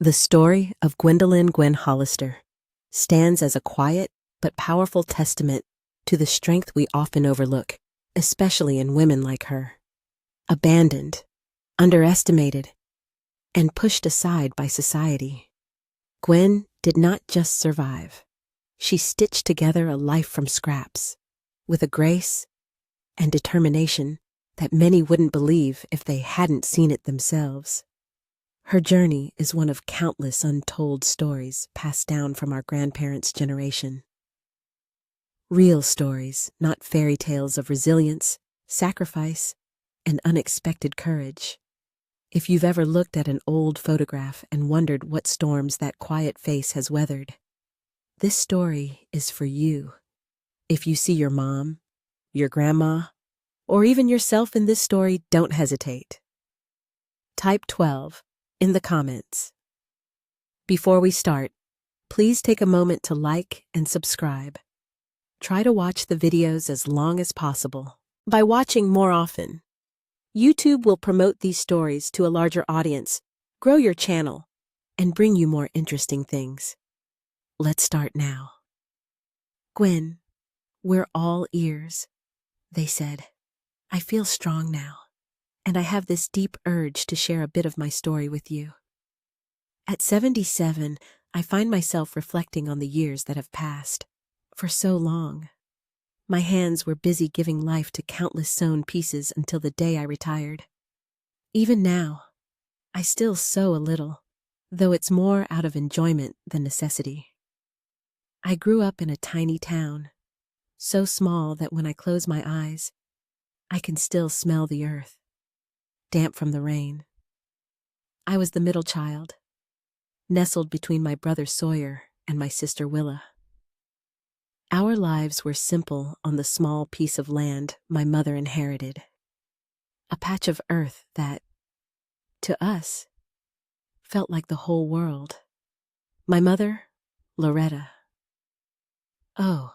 The story of Gwendolyn Gwen Hollister stands as a quiet but powerful testament to the strength we often overlook, especially in women like her. Abandoned, underestimated, and pushed aside by society, Gwen did not just survive. She stitched together a life from scraps, with a grace and determination that many wouldn't believe if they hadn't seen it themselves. Her journey is one of countless untold stories passed down from our grandparents' generation. Real stories, not fairy tales of resilience, sacrifice, and unexpected courage. If you've ever looked at an old photograph and wondered what storms that quiet face has weathered, this story is for you. If you see your mom, your grandma, or even yourself in this story, don't hesitate. Type 12 in the comments. Before we start, please take a moment to like and subscribe. Try to watch the videos as long as possible. By watching more often, YouTube will promote these stories to a larger audience, grow your channel, and bring you more interesting things. Let's start now. Gwen, we're all ears, they said. I feel strong now, and I have this deep urge to share a bit of my story with you. At 77, I find myself reflecting on the years that have passed. For so long, my hands were busy giving life to countless sewn pieces until the day I retired. Even now, I still sew a little, though it's more out of enjoyment than necessity. I grew up in a tiny town, so small that when I close my eyes, I can still smell the earth, damp from the rain. I was the middle child, nestled between my brother Sawyer and my sister Willa. Our lives were simple on the small piece of land my mother inherited, a patch of earth that, to us, felt like the whole world. My mother, Loretta. Oh,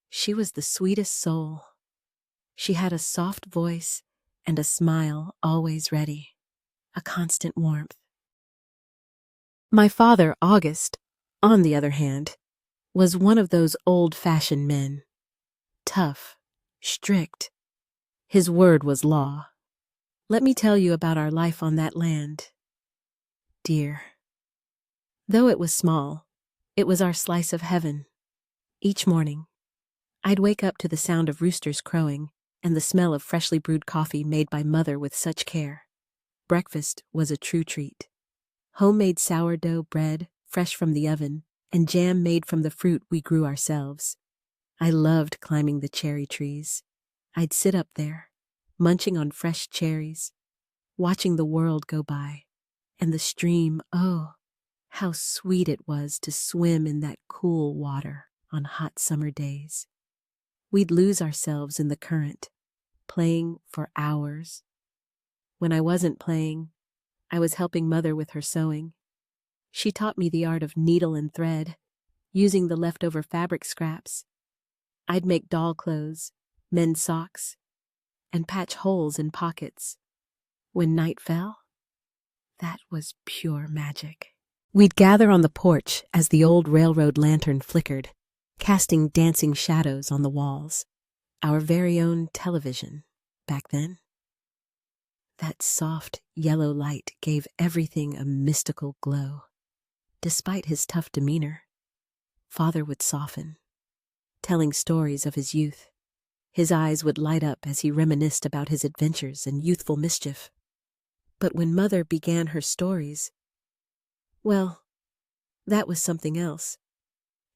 she was the sweetest soul. She had a soft voice and a smile always ready, a constant warmth. My father, August, on the other hand, was one of those old-fashioned men. Tough, strict. His word was law. Let me tell you about our life on that land. Dear. Though it was small, it was our slice of heaven. Each morning, I'd wake up to the sound of roosters crowing and the smell of freshly brewed coffee made by Mother with such care. Breakfast was a true treat. Homemade sourdough bread, fresh from the oven, and jam made from the fruit we grew ourselves. I loved climbing the cherry trees. I'd sit up there, munching on fresh cherries, watching the world go by, and the stream, oh, how sweet it was to swim in that cool water on hot summer days. We'd lose ourselves in the current, playing for hours. When I wasn't playing, I was helping Mother with her sewing. She taught me the art of needle and thread, using the leftover fabric scraps. I'd make doll clothes, mend socks, and patch holes in pockets. When night fell, that was pure magic. We'd gather on the porch as the old railroad lantern flickered, casting dancing shadows on the walls. Our very own television, back then. That soft yellow light gave everything a mystical glow. Despite his tough demeanor, Father would soften, telling stories of his youth. His eyes would light up as he reminisced about his adventures and youthful mischief. But when Mother began her stories, well, that was something else.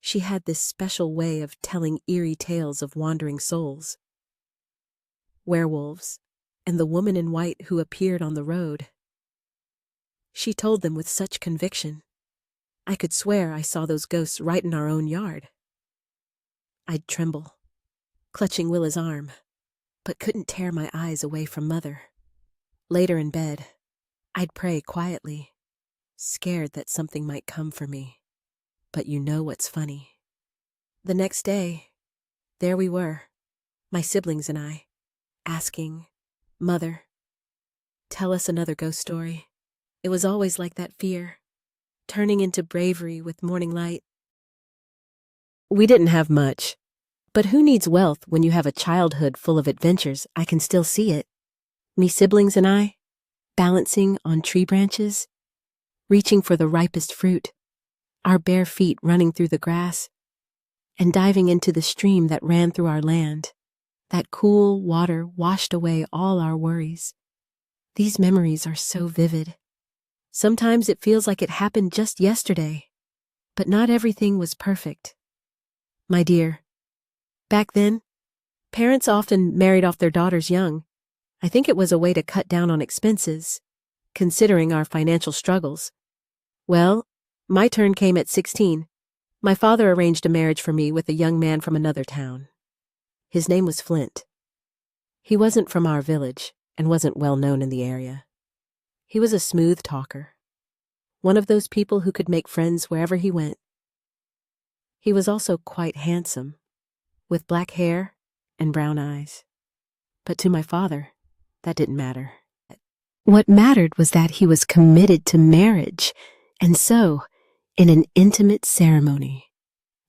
She had this special way of telling eerie tales of wandering souls. Werewolves, and the woman in white who appeared on the road. She told them with such conviction. I could swear I saw those ghosts right in our own yard. I'd tremble, clutching Willa's arm, but couldn't tear my eyes away from Mother. Later in bed, I'd pray quietly, scared that something might come for me. But you know what's funny? The next day, there we were, my siblings and I, asking, Mother, tell us another ghost story. It was always like that fear, turning into bravery with morning light. We didn't have much, but who needs wealth when you have a childhood full of adventures? I can still see it. Me siblings and I, balancing on tree branches, reaching for the ripest fruit, our bare feet running through the grass, and diving into the stream that ran through our land. That cool water washed away all our worries. These memories are so vivid. Sometimes it feels like it happened just yesterday, but not everything was perfect. My dear, back then, parents often married off their daughters young. I think it was a way to cut down on expenses, considering our financial struggles. Well, my turn came at 16. My father arranged a marriage for me with a young man from another town. His name was Flint. He wasn't from our village and wasn't well known in the area. He was a smooth talker, one of those people who could make friends wherever he went. He was also quite handsome, with black hair and brown eyes. But to my father, that didn't matter. What mattered was that he was committed to marriage, and so, in an intimate ceremony,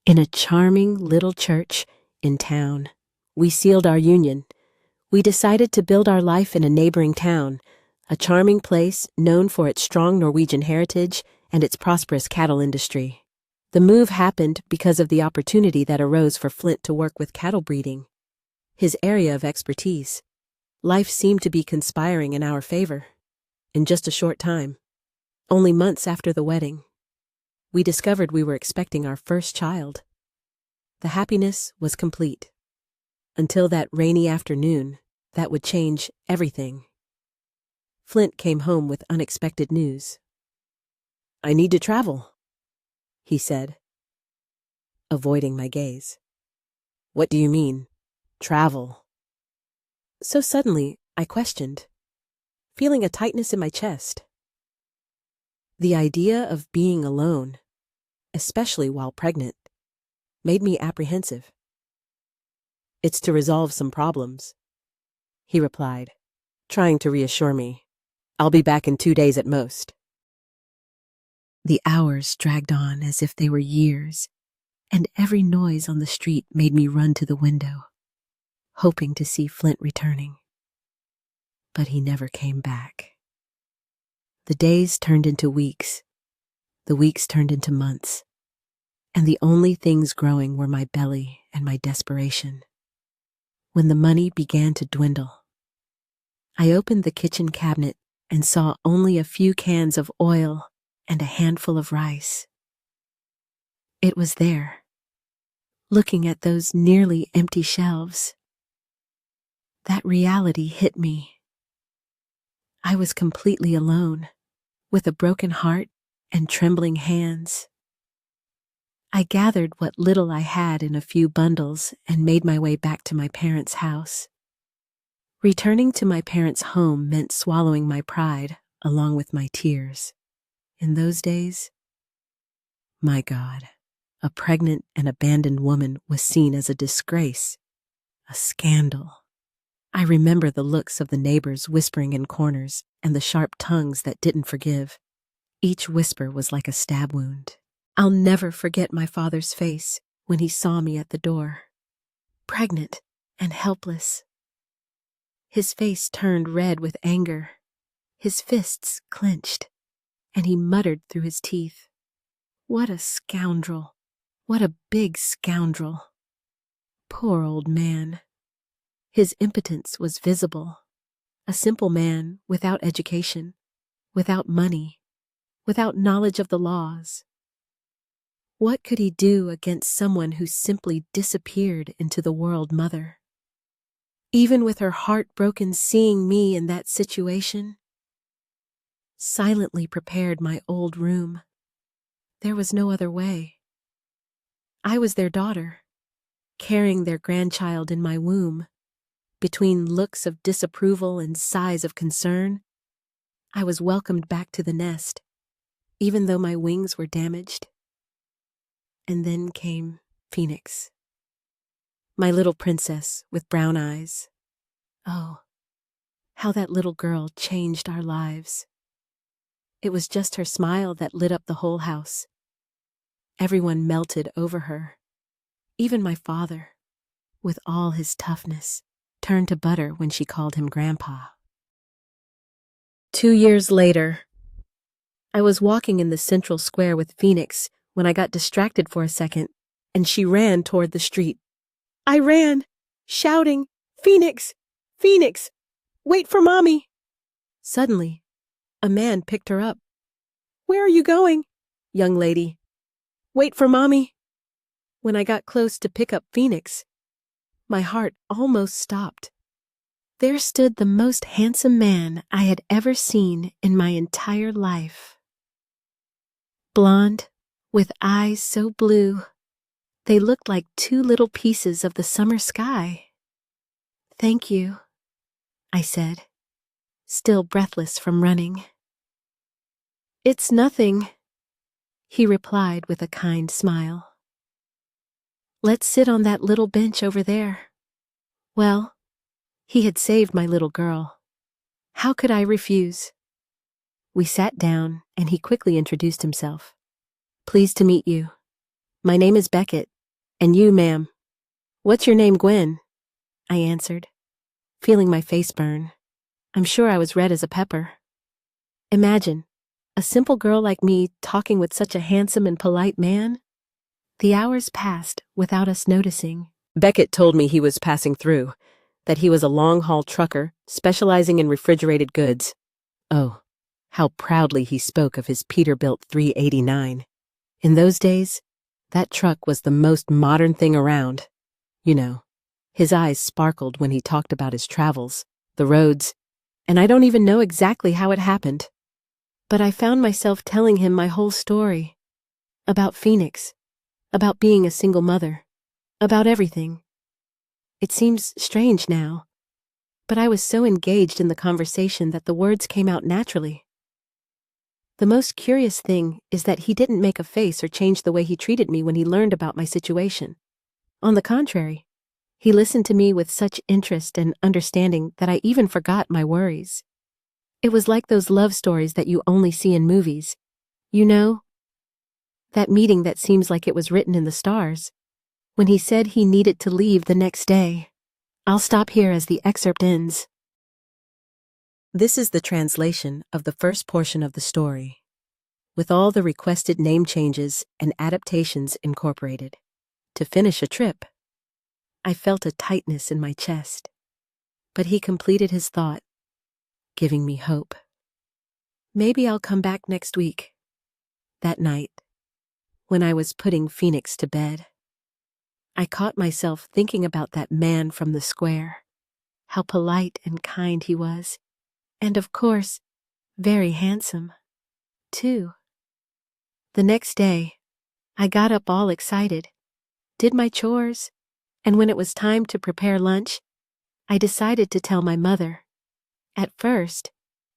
in a charming little church in town, we sealed our union. We decided to build our life in a neighboring town, a charming place known for its strong Norwegian heritage and its prosperous cattle industry. The move happened because of the opportunity that arose for Flint to work with cattle breeding, his area of expertise. Life seemed to be conspiring in our favor. In just a short time, only months after the wedding, we discovered we were expecting our first child. The happiness was complete. Until that rainy afternoon, that would change everything. Flint came home with unexpected news. "I need to travel," he said, avoiding my gaze. "What do you mean, travel?" So suddenly, I questioned, feeling a tightness in my chest. The idea of being alone, especially while pregnant, made me apprehensive. "It's to resolve some problems," he replied, trying to reassure me. "I'll be back in 2 days at most." The hours dragged on as if they were years, and every noise on the street made me run to the window, hoping to see Flint returning. But he never came back. The days turned into weeks, the weeks turned into months, and the only things growing were my belly and my desperation. When the money began to dwindle, I opened the kitchen cabinet and saw only a few cans of oil and a handful of rice. It was there, looking at those nearly empty shelves. That reality hit me. I was completely alone, with a broken heart and trembling hands. I gathered what little I had in a few bundles and made my way back to my parents' house. Returning to my parents' home meant swallowing my pride along with my tears. In those days, my God, a pregnant and abandoned woman was seen as a disgrace, a scandal. I remember the looks of the neighbors whispering in corners and the sharp tongues that didn't forgive. Each whisper was like a stab wound. I'll never forget my father's face when he saw me at the door, pregnant and helpless. His face turned red with anger, his fists clenched, and he muttered through his teeth, "What a scoundrel! What a big scoundrel!" Poor old man. His impotence was visible. A simple man without education, without money, without knowledge of the laws. What could he do against someone who simply disappeared into the world mother? Even with her heart broken seeing me in that situation, silently prepared my old room. There was no other way. I was their daughter, carrying their grandchild in my womb. Between looks of disapproval and sighs of concern, I was welcomed back to the nest, even though my wings were damaged. And then came Phoenix, my little princess with brown eyes. Oh, how that little girl changed our lives. It was just her smile that lit up the whole house. Everyone melted over her. Even my father, with all his toughness, turned to butter when she called him Grandpa. 2 years later, I was walking in the central square with Phoenix when I got distracted for a second, and she ran toward the street. I ran, shouting, "Phoenix! Phoenix! Wait for Mommy!" Suddenly, a man picked her up. "Where are you going?" "Young lady, wait for Mommy." When I got close to pick up Phoenix, my heart almost stopped. There stood the most handsome man I had ever seen in my entire life. Blonde, with eyes so blue, they looked like two little pieces of the summer sky. "Thank you," I said, still breathless from running. "It's nothing," he replied with a kind smile. "Let's sit on that little bench over there." Well, he had saved my little girl. How could I refuse? We sat down, and he quickly introduced himself. "Pleased to meet you. My name is Beckett. And you, ma'am?" "What's your name, Gwen?" I answered, feeling my face burn. I'm sure I was red as a pepper. Imagine, a simple girl like me talking with such a handsome and polite man. The hours passed without us noticing. Beckett told me he was passing through, that he was a long-haul trucker specializing in refrigerated goods. Oh, how proudly he spoke of his Peterbilt 389. In those days, that truck was the most modern thing around. You know, his eyes sparkled when he talked about his travels, the roads, and I don't even know exactly how it happened. But I found myself telling him my whole story. About Phoenix, about being a single mother, about everything. It seems strange now, but I was so engaged in the conversation that the words came out naturally. The most curious thing is that he didn't make a face or change the way he treated me when he learned about my situation. On the contrary, he listened to me with such interest and understanding that I even forgot my worries. It was like those love stories that you only see in movies. You know, that meeting that seems like it was written in the stars. When he said he needed to leave the next day. I'll stop here as the excerpt ends. This is the translation of the first portion of the story, with all the requested name changes and adaptations incorporated. To finish a trip, I felt a tightness in my chest, but he completed his thought, giving me hope. Maybe I'll come back next week. That night, when I was putting Phoenix to bed, I caught myself thinking about that man from the square, how polite and kind he was, and of course, very handsome, too. The next day, I got up all excited, did my chores, and when it was time to prepare lunch, I decided to tell my mother. At first,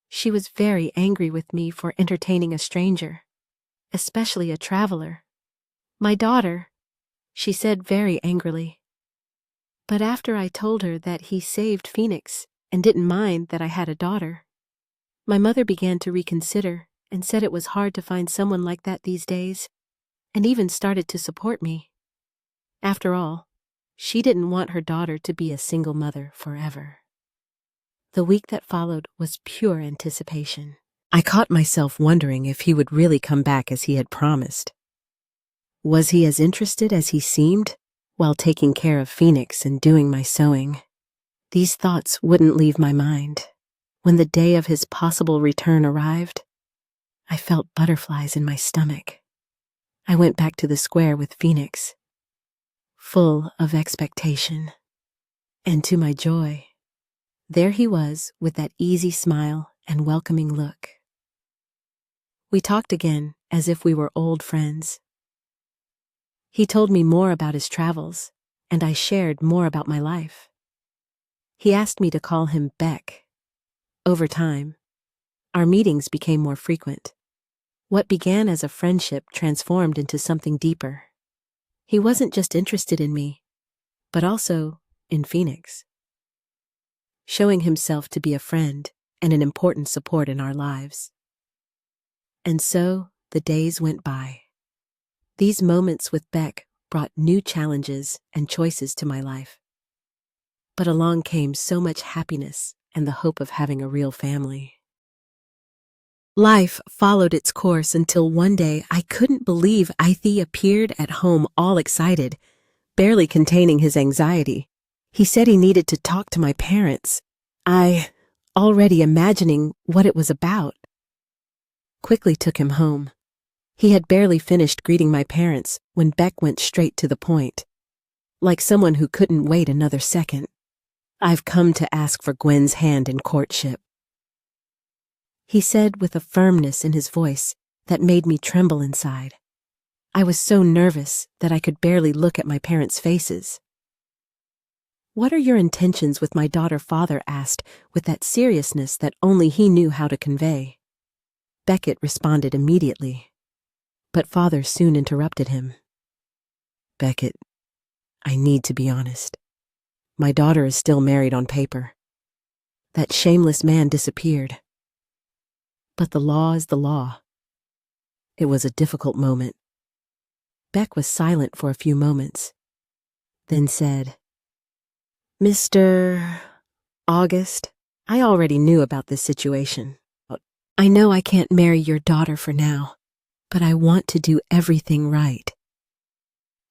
she was very angry with me for entertaining a stranger, especially a traveler. "My daughter," she said very angrily. But after I told her that he saved Phoenix and didn't mind that I had a daughter, my mother began to reconsider and said it was hard to find someone like that these days, and even started to support me. After all, she didn't want her daughter to be a single mother forever. The week that followed was pure anticipation. I caught myself wondering if he would really come back as he had promised. Was he as interested as he seemed while taking care of Phoenix and doing my sewing? These thoughts wouldn't leave my mind. When the day of his possible return arrived, I felt butterflies in my stomach. I went back to the square with Phoenix, full of expectation. And to my joy, there he was with that easy smile and welcoming look. We talked again as if we were old friends. He told me more about his travels, and I shared more about my life. He asked me to call him Beck. Over time, our meetings became more frequent. What began as a friendship transformed into something deeper. He wasn't just interested in me, but also in Phoenix, showing himself to be a friend and an important support in our lives. And so the days went by. These moments with Beck brought new challenges and choices to my life. But along came so much happiness and the hope of having a real family. Life followed its course until one day I couldn't believe Ithy appeared at home all excited, barely containing his anxiety. He said he needed to talk to my parents. I, already imagining what it was about, quickly took him home. He had barely finished greeting my parents when Beck went straight to the point, like someone who couldn't wait another second. "I've come to ask for Gwen's hand in courtship," he said with a firmness in his voice that made me tremble inside. I was so nervous that I could barely look at my parents' faces. "What are your intentions with my daughter?" Father asked with that seriousness that only he knew how to convey. Beckett responded immediately, but Father soon interrupted him. "Beckett, I need to be honest. My daughter is still married on paper. That shameless man disappeared. But the law is the law." It was a difficult moment. Beck was silent for a few moments, then said, "Mr. August, I already knew about this situation. I know I can't marry your daughter for now, but I want to do everything right.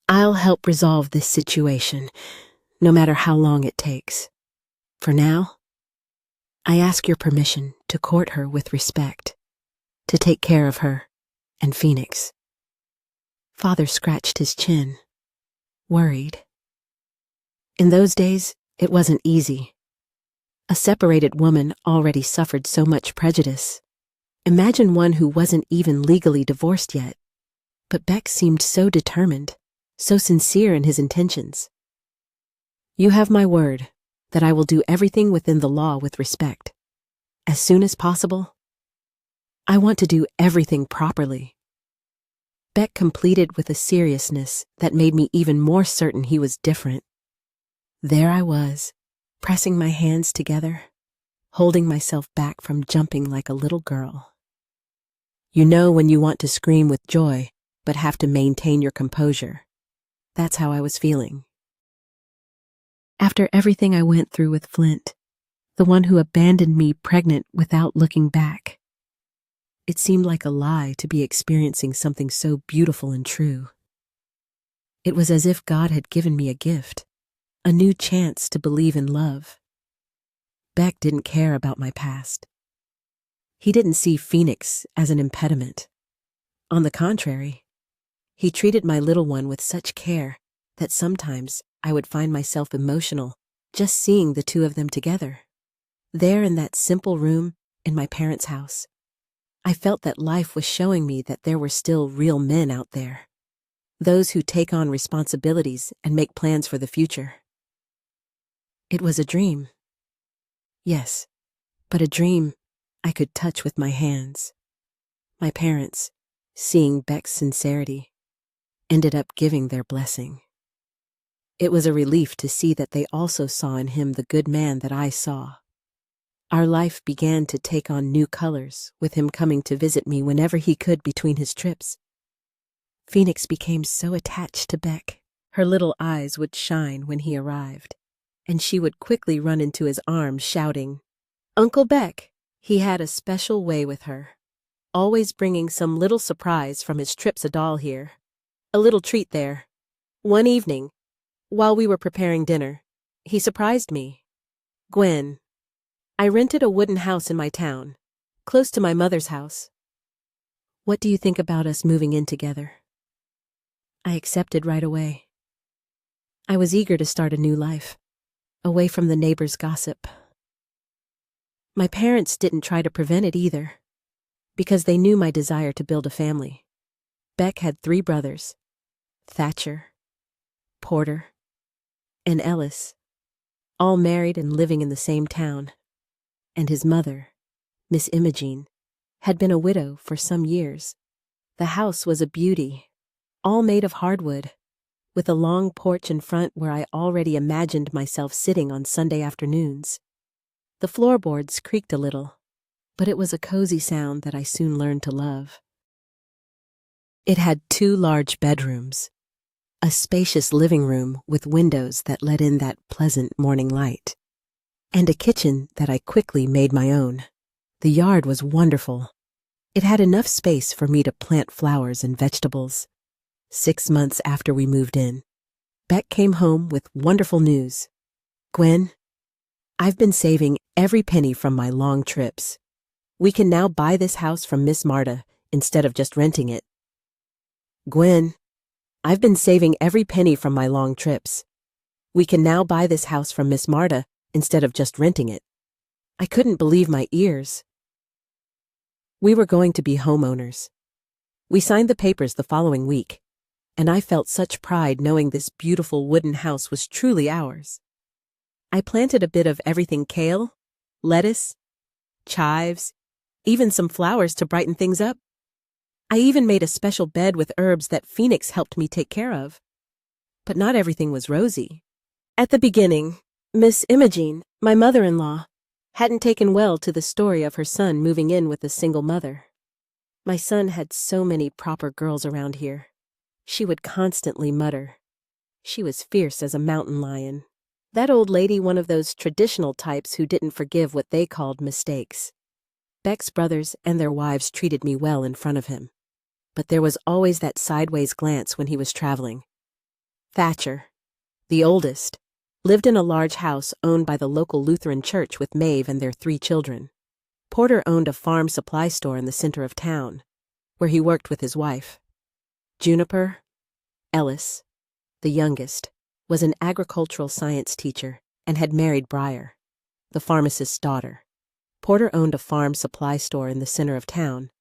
I'll help resolve this situation, no matter how long it takes. For now, I ask your permission to court her with respect, to take care of her and Phoenix." Father scratched his chin, worried. In those days, it wasn't easy. A separated woman already suffered so much prejudice. Imagine one who wasn't even legally divorced yet. But Beck seemed so determined, so sincere in his intentions. "You have my word that I will do everything within the law with respect. As soon as possible, I want to do everything properly." Beck completed with a seriousness that made me even more certain he was different. There I was, pressing my hands together, holding myself back from jumping like a little girl. You know when you want to scream with joy, but have to maintain your composure. That's how I was feeling. After everything I went through with Flint, the one who abandoned me pregnant without looking back, it seemed like a lie to be experiencing something so beautiful and true. It was as if God had given me a gift, a new chance to believe in love. Beck didn't care about my past. He didn't see Phoenix as an impediment. On the contrary, he treated my little one with such care that sometimes I would find myself emotional just seeing the two of them together. There in that simple room in my parents' house, I felt that life was showing me that there were still real men out there, those who take on responsibilities and make plans for the future. It was a dream. Yes, but a dream I could touch with my hands. My parents, seeing Beck's sincerity, ended up giving their blessing. It was a relief to see that they also saw in him the good man that I saw. Our life began to take on new colors, with him coming to visit me whenever he could between his trips. Phoenix became so attached to Beck. Her little eyes would shine when he arrived, and she would quickly run into his arms shouting, "Uncle Beck!" He had a special way with her, always bringing some little surprise from his trips, a doll here, a little treat there. One evening, while we were preparing dinner, he surprised me. "Gwen, I rented a wooden house in my town, close to my mother's house. What do you think about us moving in together?" I accepted right away. I was eager to start a new life, away from the neighbors' gossip. My parents didn't try to prevent it either, because they knew my desire to build a family. Beck had 3 brothers, Thatcher, Porter, and Ellis, all married and living in the same town. And his mother, Miss Imogene, had been a widow for some years. The house was a beauty, all made of hardwood, with a long porch in front where I already imagined myself sitting on Sunday afternoons. The floorboards creaked a little, but it was a cozy sound that I soon learned to love. It had 2 large bedrooms, a spacious living room with windows that let in that pleasant morning light, and a kitchen that I quickly made my own. The yard was wonderful. It had enough space for me to plant flowers and vegetables. 6 months after we moved in, Beck came home with wonderful news. "Gwen, I've been saving every penny from my long trips. We can now buy this house from Miss Marta instead of just renting it." "Gwen, I've been saving every penny from my long trips. We can now buy this house from Miss Marta instead of just renting it." I couldn't believe my ears. We were going to be homeowners. We signed the papers the following week, and I felt such pride knowing this beautiful wooden house was truly ours. I planted a bit of everything: kale, lettuce, chives, even some flowers to brighten things up. I even made a special bed with herbs that Phoenix helped me take care of. But not everything was rosy. At the beginning, Miss Imogene, my mother-in-law, hadn't taken well to the story of her son moving in with a single mother. My son had so many proper girls around here. She would constantly mutter. She was fierce as a mountain lion. That old lady, one of those traditional types who didn't forgive what they called mistakes. Beck's brothers and their wives treated me well in front of him, but there was always that sideways glance when he was traveling. Thatcher, the oldest, lived in a large house owned by the local Lutheran church with Maeve and their 3 children. Porter owned a farm supply store in the center of town, where he worked with his wife. Juniper, Ellis, the youngest, was an agricultural science teacher and had married Briar, the pharmacist's daughter. Porter owned a farm supply store in the center of town,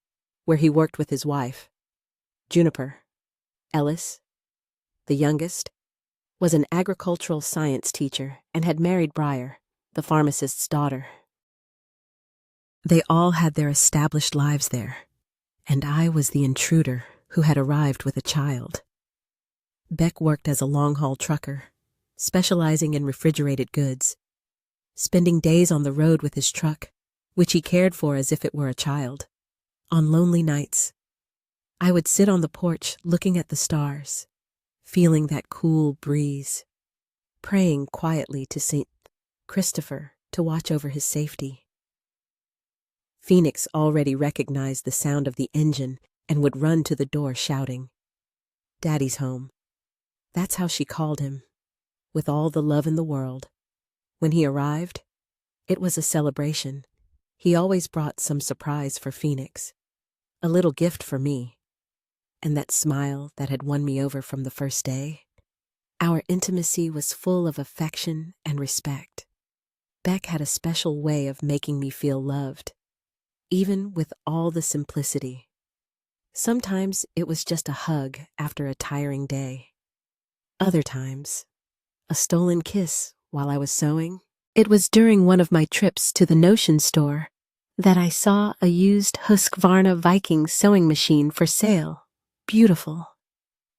where he worked with his wife. Juniper, Ellis, the youngest, was an agricultural science teacher and had married Briar, the pharmacist's daughter. They all had their established lives there, and I was the intruder who had arrived with a child. Beck worked as a long-haul trucker, specializing in refrigerated goods, spending days on the road with his truck, which he cared for as if it were a child. On lonely nights, I would sit on the porch looking at the stars, feeling that cool breeze, praying quietly to St. Christopher to watch over his safety. Phoenix already recognized the sound of the engine and would run to the door shouting, "Daddy's home." That's how she called him, with all the love in the world. When he arrived, it was a celebration. He always brought some surprise for Phoenix, a little gift for me, and that smile that had won me over from the first day. Our intimacy was full of affection and respect. Beck had a special way of making me feel loved, even with all the simplicity. Sometimes it was just a hug after a tiring day. Other times, a stolen kiss while I was sewing. It was during one of my trips to the Notion store that I saw a used Husqvarna Viking sewing machine for sale. Beautiful,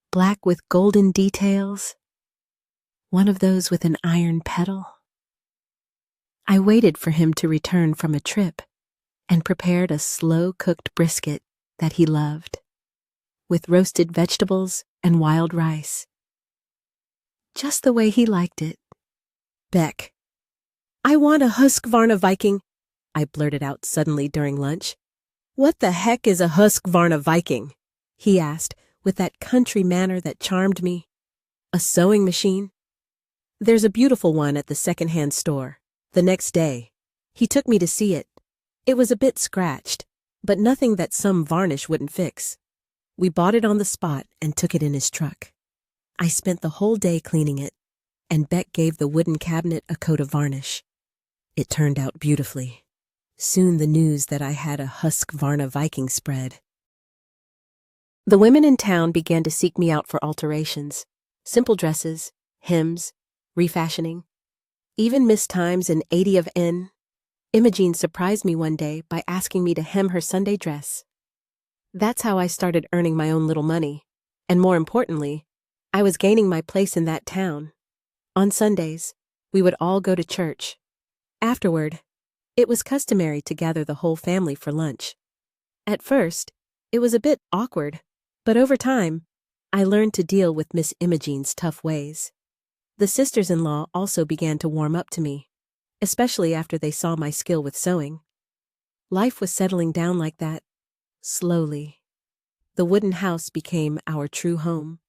black with golden details, one of those with an iron pedal. I waited for him to return from a trip and prepared a slow-cooked brisket that he loved, with roasted vegetables and wild rice, just the way he liked it. "Beck, I want a Husqvarna Viking," I blurted out suddenly during lunch. "What the heck is a Husqvarna Viking?" he asked with that country manner that charmed me. "A sewing machine? There's a beautiful one at the second-hand store." The next day, he took me to see it. It was a bit scratched, but nothing that some varnish wouldn't fix. We bought it on the spot and took it in his truck. I spent the whole day cleaning it, and Beck gave the wooden cabinet a coat of varnish. It turned out beautifully. Soon the news that I had a Husqvarna Viking spread. The women in town began to seek me out for alterations, simple dresses, hems, refashioning, even mistimes in 80 of N. Imogene surprised me one day by asking me to hem her Sunday dress. That's how I started earning my own little money, and more importantly, I was gaining my place in that town. On Sundays, we would all go to church. Afterward, It was customary to gather the whole family for lunch. At first, it was a bit awkward, but over time, I learned to deal with Miss Imogene's tough ways. The sisters-in-law also began to warm up to me, especially after they saw my skill with sewing. Life was settling down like that, slowly. The wooden house became our true home,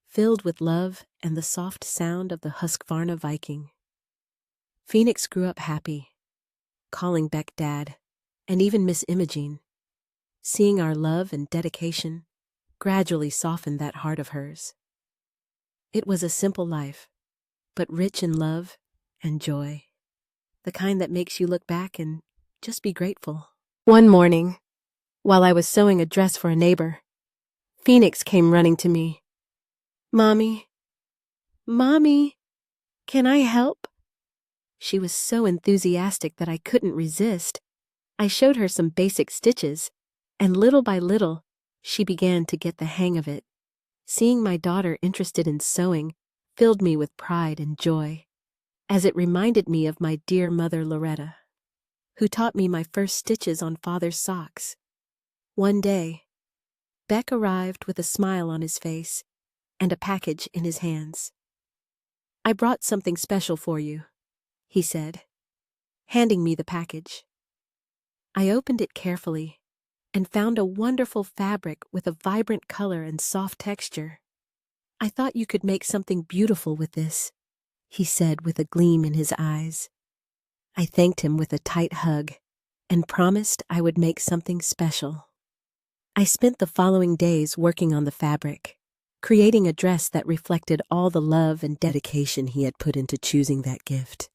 filled with love and the soft sound of the Husqvarna Viking. Phoenix grew up happy, calling Beck Dad, and even Miss Imogene. Seeing our love and dedication gradually softened that heart of hers. It was a simple life, but rich in love and joy, the kind that makes you look back and just be grateful. One morning, while I was sewing a dress for a neighbor, Phoenix came running to me. Mommy, can I help? She was so enthusiastic that I couldn't resist. I showed her some basic stitches, and little by little, she began to get the hang of it. Seeing my daughter interested in sewing filled me with pride and joy, as it reminded me of my dear mother Loretta, who taught me my first stitches on Father's socks. One day, Beck arrived with a smile on his face and a package in his hands. I brought something special for you, he said, handing me the package. I opened it carefully and found a wonderful fabric with a vibrant color and soft texture. I thought you could make something beautiful with this, he said with a gleam in his eyes. I thanked him with a tight hug and promised I would make something special. I spent the following days working on the fabric, creating a dress that reflected all the love and dedication he had put into choosing that gift.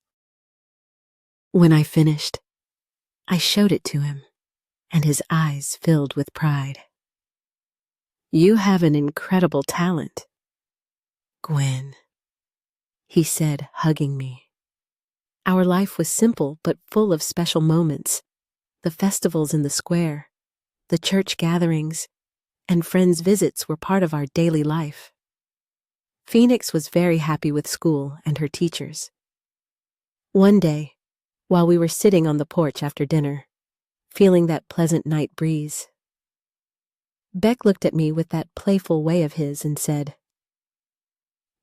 When I finished, I showed it to him, and his eyes filled with pride. You have an incredible talent, Gwen, he said, hugging me. Our life was simple but full of special moments. The festivals in the square, the church gatherings, and friends' visits were part of our daily life. Phoenix was very happy with school and her teachers. One day, while we were sitting on the porch after dinner, feeling that pleasant night breeze, Beck looked at me with that playful way of his and said,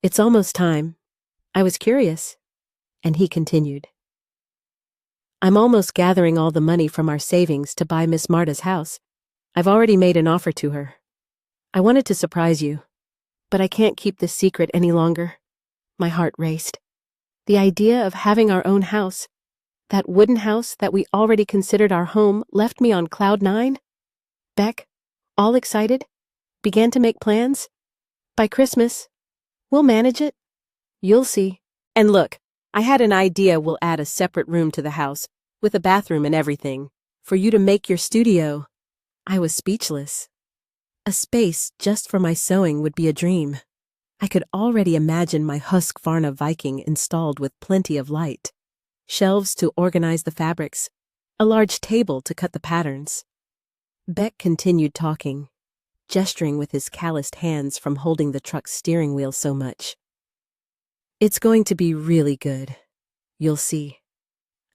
It's almost time. I was curious. And he continued, I'm almost gathering all the money from our savings to buy Miss Marta's house. I've already made an offer to her. I wanted to surprise you, but I can't keep this secret any longer. My heart raced. The idea of having our own house, that wooden house that we already considered our home, left me on cloud 9. Beck, all excited, began to make plans. By Christmas, we'll manage it. You'll see. And look, I had an idea. We'll add a separate room to the house, with a bathroom and everything, for you to make your studio. I was speechless. A space just for my sewing would be a dream. I could already imagine my Husqvarna Viking installed with plenty of light, shelves to organize the fabrics, a large table to cut the patterns. Beck continued talking, gesturing with his calloused hands from holding the truck's steering wheel so much. It's going to be really good. You'll see.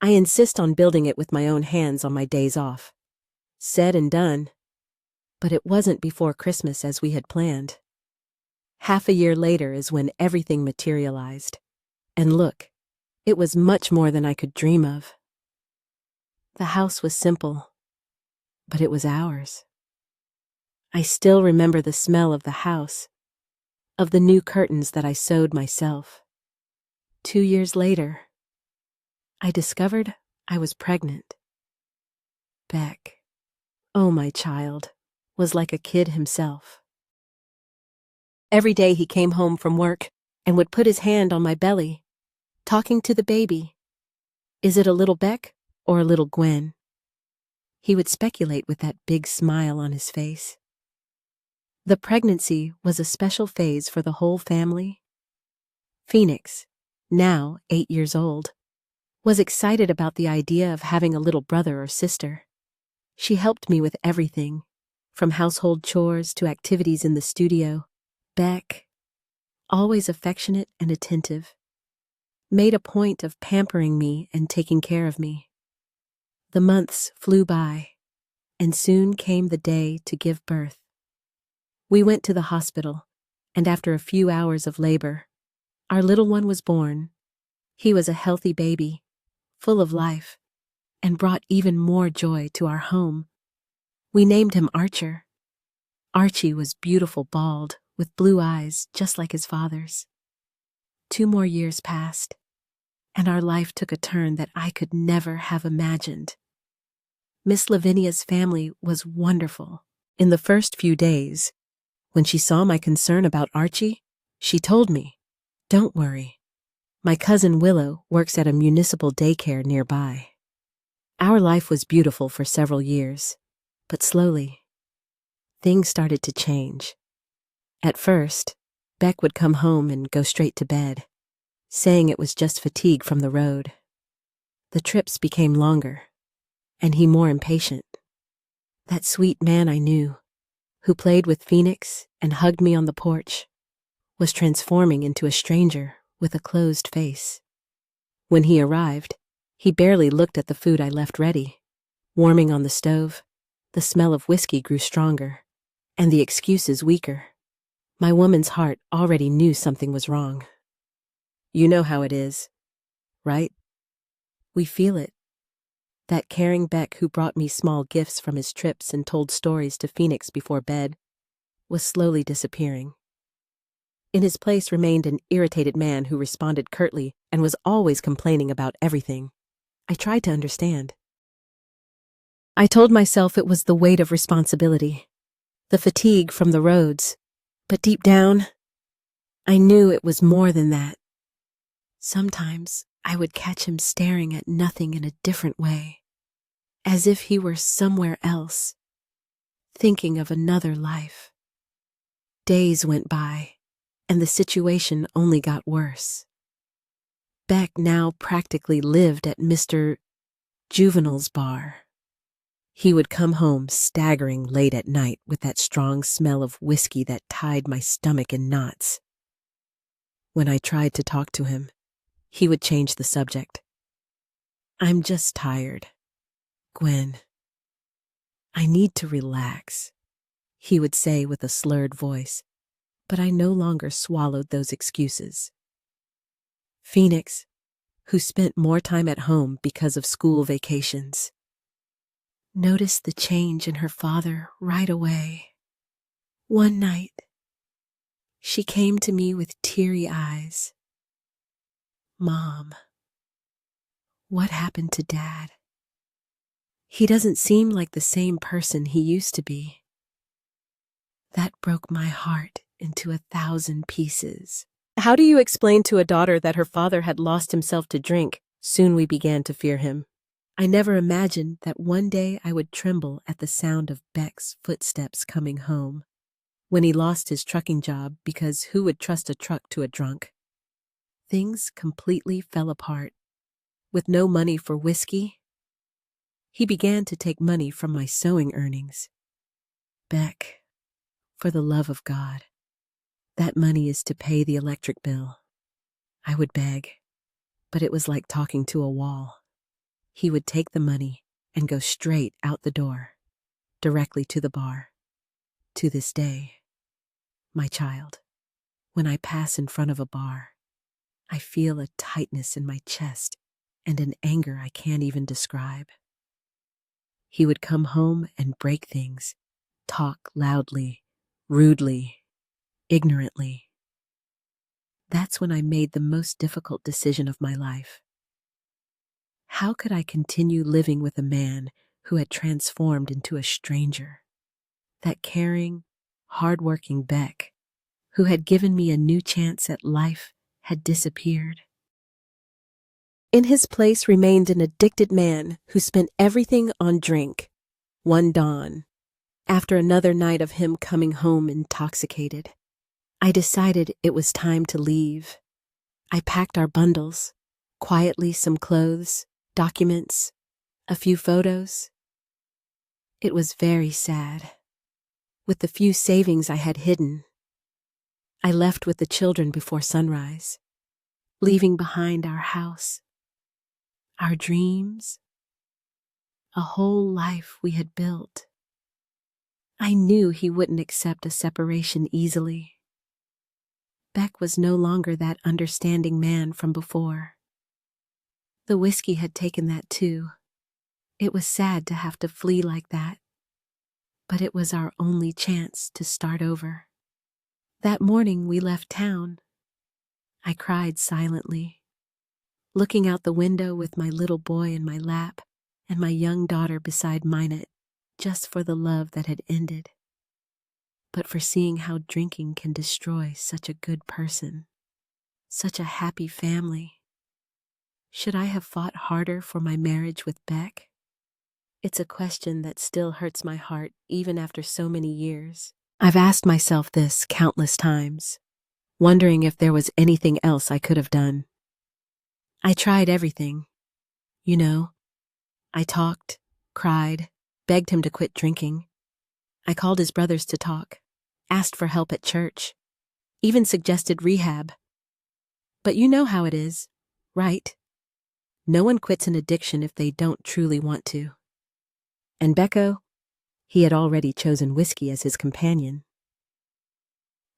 I insist on building it with my own hands on my days off. Said and done. But it wasn't before Christmas as we had planned. Half a year later is when everything materialized. And look, it was much more than I could dream of. The house was simple, but it was ours. I still remember the smell of the house, of the new curtains that I sewed myself. 2 years later, I discovered I was pregnant. Beck, oh my child, was like a kid himself. Every day he came home from work and would put his hand on my belly, talking to the baby. Is it a little Beck or a little Gwen? He would speculate with that big smile on his face. The pregnancy was a special phase for the whole family. Phoenix, now 8 years old, was excited about the idea of having a little brother or sister. She helped me with everything, from household chores to activities in the studio. Beck, always affectionate and attentive, made a point of pampering me and taking care of me. The months flew by, and soon came the day to give birth. We went to the hospital, and after a few hours of labor, our little one was born. He was a healthy baby, full of life, and brought even more joy to our home. We named him Archer. Archie was beautiful bald, with blue eyes just like his father's. 2 more years passed, and our life took a turn that I could never have imagined. Miss Lavinia's family was wonderful. In the first few days, when she saw my concern about Archie, she told me, "Don't worry. My cousin Willow works at a municipal daycare nearby." Our life was beautiful for several years, but slowly, things started to change. At first, Beck would come home and go straight to bed, saying it was just fatigue from the road. The trips became longer, and he more impatient. That sweet man I knew, who played with Phoenix and hugged me on the porch, was transforming into a stranger with a closed face. When he arrived, he barely looked at the food I left ready. Warming on the stove, the smell of whiskey grew stronger, and the excuses weaker. My woman's heart already knew something was wrong. You know how it is, right? We feel it. That caring Beck who brought me small gifts from his trips and told stories to Phoenix before bed was slowly disappearing. In his place remained an irritated man who responded curtly and was always complaining about everything. I tried to understand. I told myself it was the weight of responsibility, the fatigue from the roads, but deep down, I knew it was more than that. Sometimes I would catch him staring at nothing in a different way, as if he were somewhere else, thinking of another life. Days went by, and the situation only got worse. Beck now practically lived at Mr. Juvenile's bar. He would come home staggering late at night with that strong smell of whiskey that tied my stomach in knots. When I tried to talk to him, he would change the subject. "I'm just tired, Gwen. I need to relax," he would say with a slurred voice, but I no longer swallowed those excuses. Phoenix, who spent more time at home because of school vacations, noticed the change in her father right away. One night, she came to me with teary eyes. "Mom, what happened to Dad? He doesn't seem like the same person he used to be." That broke my heart into 1,000 pieces. How do you explain to a daughter that her father had lost himself to drink? Soon we began to fear him. I never imagined that one day I would tremble at the sound of Beck's footsteps coming home, when he lost his trucking job because who would trust a truck to a drunk? Things completely fell apart. With no money for whiskey, he began to take money from my sewing earnings. "Beck, for the love of God, that money is to pay the electric bill." I would beg, but it was like talking to a wall. He would take the money and go straight out the door, directly to the bar. To this day, my child, when I pass in front of a bar, I feel a tightness in my chest and an anger I can't even describe. He would come home and break things, talk loudly, rudely, ignorantly. That's when I made the most difficult decision of my life. How could I continue living with a man who had transformed into a stranger? That caring, hard-working Beck, who had given me a new chance at life, had disappeared. In his place remained an addicted man who spent everything on drink. One dawn, after another night of him coming home intoxicated, I decided it was time to leave. I packed our bundles, quietly some clothes, documents, a few photos. It was very sad. With the few savings I had hidden, I left with the children before sunrise, leaving behind our house, our dreams, a whole life we had built. I knew he wouldn't accept a separation easily. Beck was no longer that understanding man from before. The whiskey had taken that too. It was sad to have to flee like that, but it was our only chance to start over. That morning we left town. I cried silently, looking out the window with my little boy in my lap and my young daughter beside mine, just for the love that had ended, but for seeing how drinking can destroy such a good person, such a happy family. Should I have fought harder for my marriage with Beck? It's a question that still hurts my heart even after so many years. I've asked myself this countless times, wondering if there was anything else I could have done. I tried everything. You know, I talked, cried, begged him to quit drinking. I called his brothers to talk, asked for help at church, even suggested rehab. But you know how it is, right? No one quits an addiction if they don't truly want to. And Becco, he had already chosen whiskey as his companion.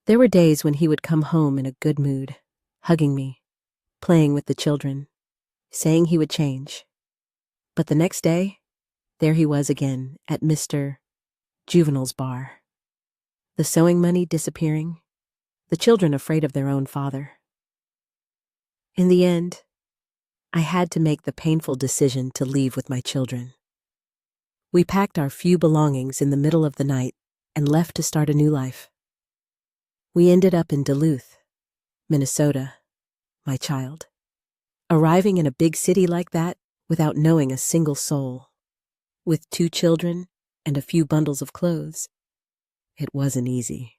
There were days when he would come home in a good mood, hugging me, playing with the children, saying he would change. But the next day, there he was again at Mr. Juvenile's bar. The sewing money disappearing, the children afraid of their own father. In the end, I had to make the painful decision to leave with my children. We packed our few belongings in the middle of the night and left to start a new life. We ended up in Duluth, Minnesota, my child. Arriving in a big city like that without knowing a single soul, with 2 children and a few bundles of clothes, it wasn't easy.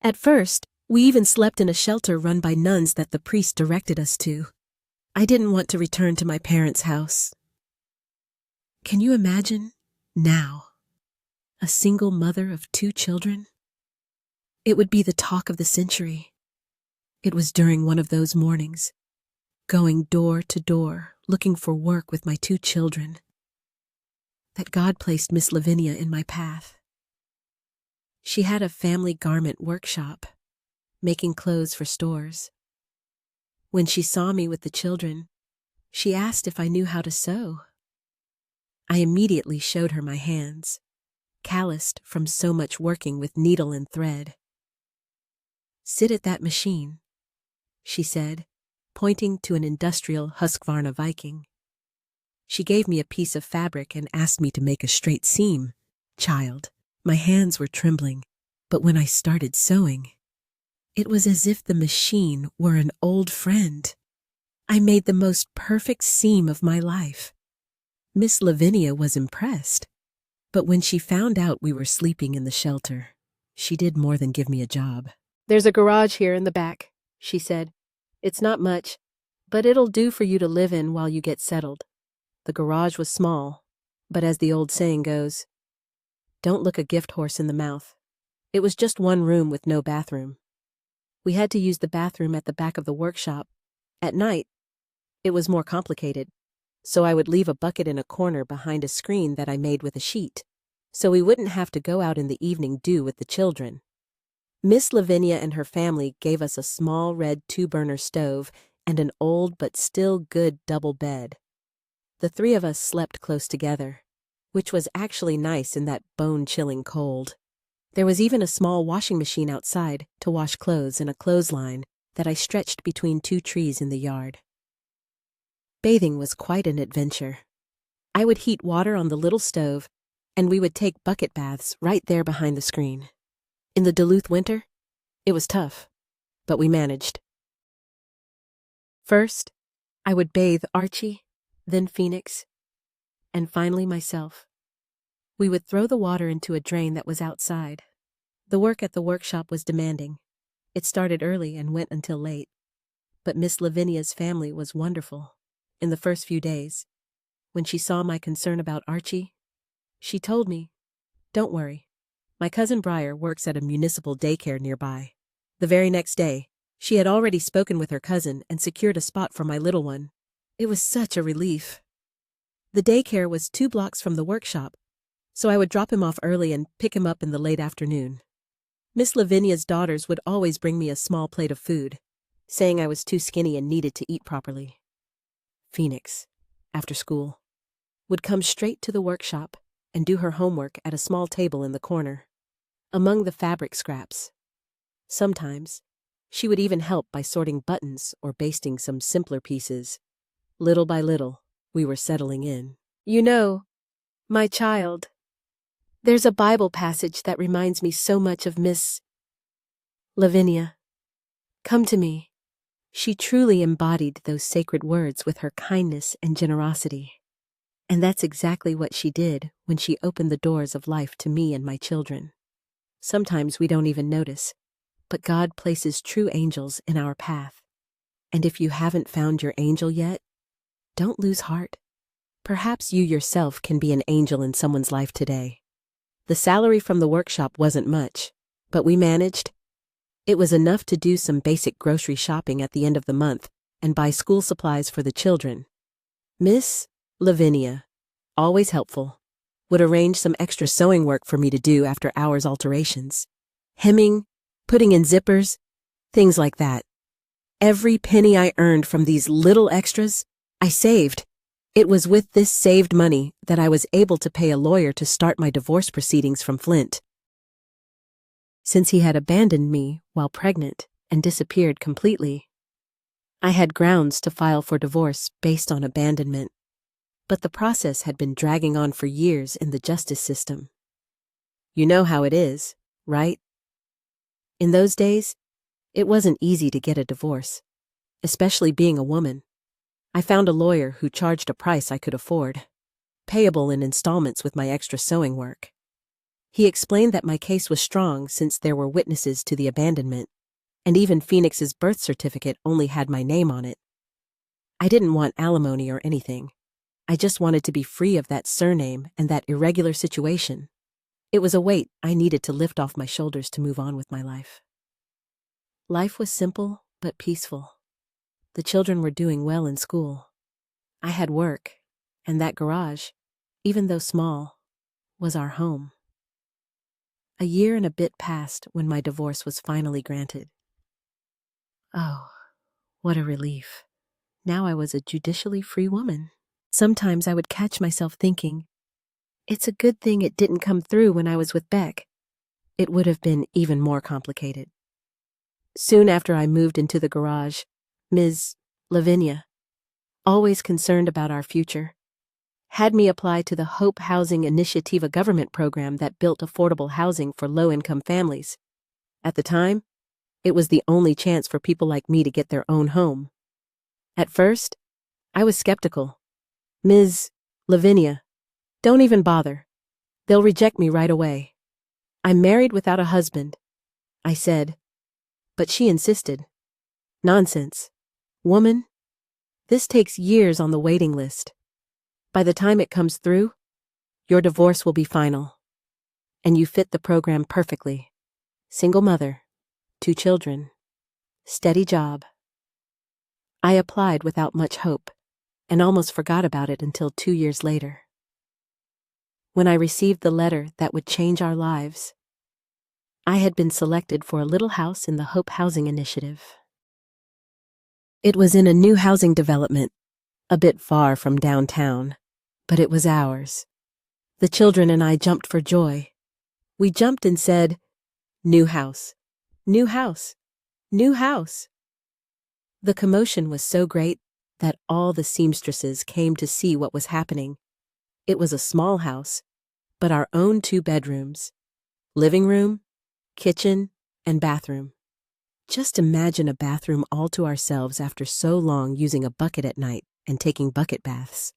At first, we even slept in a shelter run by nuns that the priest directed us to. I didn't want to return to my parents' house. Can you imagine, now, a single mother of 2 children? It would be the talk of the century. It was during one of those mornings, going door to door, looking for work with my 2 children, that God placed Miss Lavinia in my path. She had a family garment workshop, making clothes for stores. When she saw me with the children, she asked if I knew how to sew. I immediately showed her my hands, calloused from so much working with needle and thread. "Sit at that machine," she said, pointing to an industrial Husqvarna Viking. She gave me a piece of fabric and asked me to make a straight seam. Child, my hands were trembling, but when I started sewing, it was as if the machine were an old friend. I made the most perfect seam of my life. Miss Lavinia was impressed, but when she found out we were sleeping in the shelter, she did more than give me a job. "There's a garage here in the back," she said. "It's not much, but it'll do for you to live in while you get settled." The garage was small, but as the old saying goes, don't look a gift horse in the mouth. It was just one room with no bathroom. We had to use the bathroom at the back of the workshop. At night, it was more complicated, so I would leave a bucket in a corner behind a screen that I made with a sheet, so we wouldn't have to go out in the evening dew with the children. Miss Lavinia and her family gave us a small red 2-burner stove and an old but still good double bed. The 3 of us slept close together, which was actually nice in that bone-chilling cold. There was even a small washing machine outside to wash clothes and a clothesline that I stretched between 2 trees in the yard. Bathing was quite an adventure. I would heat water on the little stove, and we would take bucket baths right there behind the screen. In the Duluth winter, it was tough, but we managed. First, I would bathe Archie, then Phoenix, and finally myself. We would throw the water into a drain that was outside. The work at the workshop was demanding. It started early and went until late. But Miss Lavinia's family was wonderful. In the first few days, when she saw my concern about Archie, she told me, "Don't worry. My cousin Briar works at a municipal daycare nearby." The very next day, she had already spoken with her cousin and secured a spot for my little one. It was such a relief. The daycare was 2 blocks from the workshop, so I would drop him off early and pick him up in the late afternoon. Miss Lavinia's daughters would always bring me a small plate of food, saying I was too skinny and needed to eat properly. Phoenix, after school, would come straight to the workshop and do her homework at a small table in the corner, among the fabric scraps. Sometimes, she would even help by sorting buttons or basting some simpler pieces. Little by little, we were settling in. You know, my child, there's a Bible passage that reminds me so much of Miss Lavinia. Come to me. She truly embodied those sacred words with her kindness and generosity. And that's exactly what she did when she opened the doors of life to me and my children. Sometimes we don't even notice, but God places true angels in our path. And if you haven't found your angel yet, don't lose heart. Perhaps you yourself can be an angel in someone's life today. The salary from the workshop wasn't much, but we managed. It was enough to do some basic grocery shopping at the end of the month and buy school supplies for the children. Miss Lavinia, always helpful, would arrange some extra sewing work for me to do after hours alterations. Hemming, putting in zippers, things like that. Every penny I earned from these little extras, I saved. It was with this saved money that I was able to pay a lawyer to start my divorce proceedings from Flint. Since he had abandoned me while pregnant and disappeared completely, I had grounds to file for divorce based on abandonment. But the process had been dragging on for years in the justice system. You know how it is, right? In those days, it wasn't easy to get a divorce, especially being a woman. I found a lawyer who charged a price I could afford, payable in installments with my extra sewing work. He explained that my case was strong since there were witnesses to the abandonment, and even Phoenix's birth certificate only had my name on it. I didn't want alimony or anything. I just wanted to be free of that surname and that irregular situation. It was a weight I needed to lift off my shoulders to move on with my life. Life was simple but peaceful. The children were doing well in school. I had work, and that garage, even though small, was our home. A year and a bit passed when my divorce was finally granted. Oh, what a relief. Now I was a judicially free woman. Sometimes I would catch myself thinking, it's a good thing it didn't come through when I was with Beck. It would have been even more complicated. Soon after I moved into the garage, Ms. Lavinia, always concerned about our future, had me apply to the Hope Housing Initiative, a government program that built affordable housing for low-income families. At the time, it was the only chance for people like me to get their own home. At first, I was skeptical. Ms. Lavinia, don't even bother. They'll reject me right away. I'm married without a husband, I said, but she insisted. Nonsense. Woman, this takes years on the waiting list. By the time it comes through, your divorce will be final. And you fit the program perfectly. Single mother, 2 children, steady job. I applied without much hope and almost forgot about it until 2 years later, when I received the letter that would change our lives. I had been selected for a little house in the Hope Housing Initiative. It was in a new housing development, a bit far from downtown, but it was ours. The children and I jumped for joy. We jumped and said, "New house, new house, new house." The commotion was so great that all the seamstresses came to see what was happening. It was a small house, but our own 2 bedrooms, living room, kitchen, and bathroom. Just imagine a bathroom all to ourselves after so long using a bucket at night and taking bucket baths.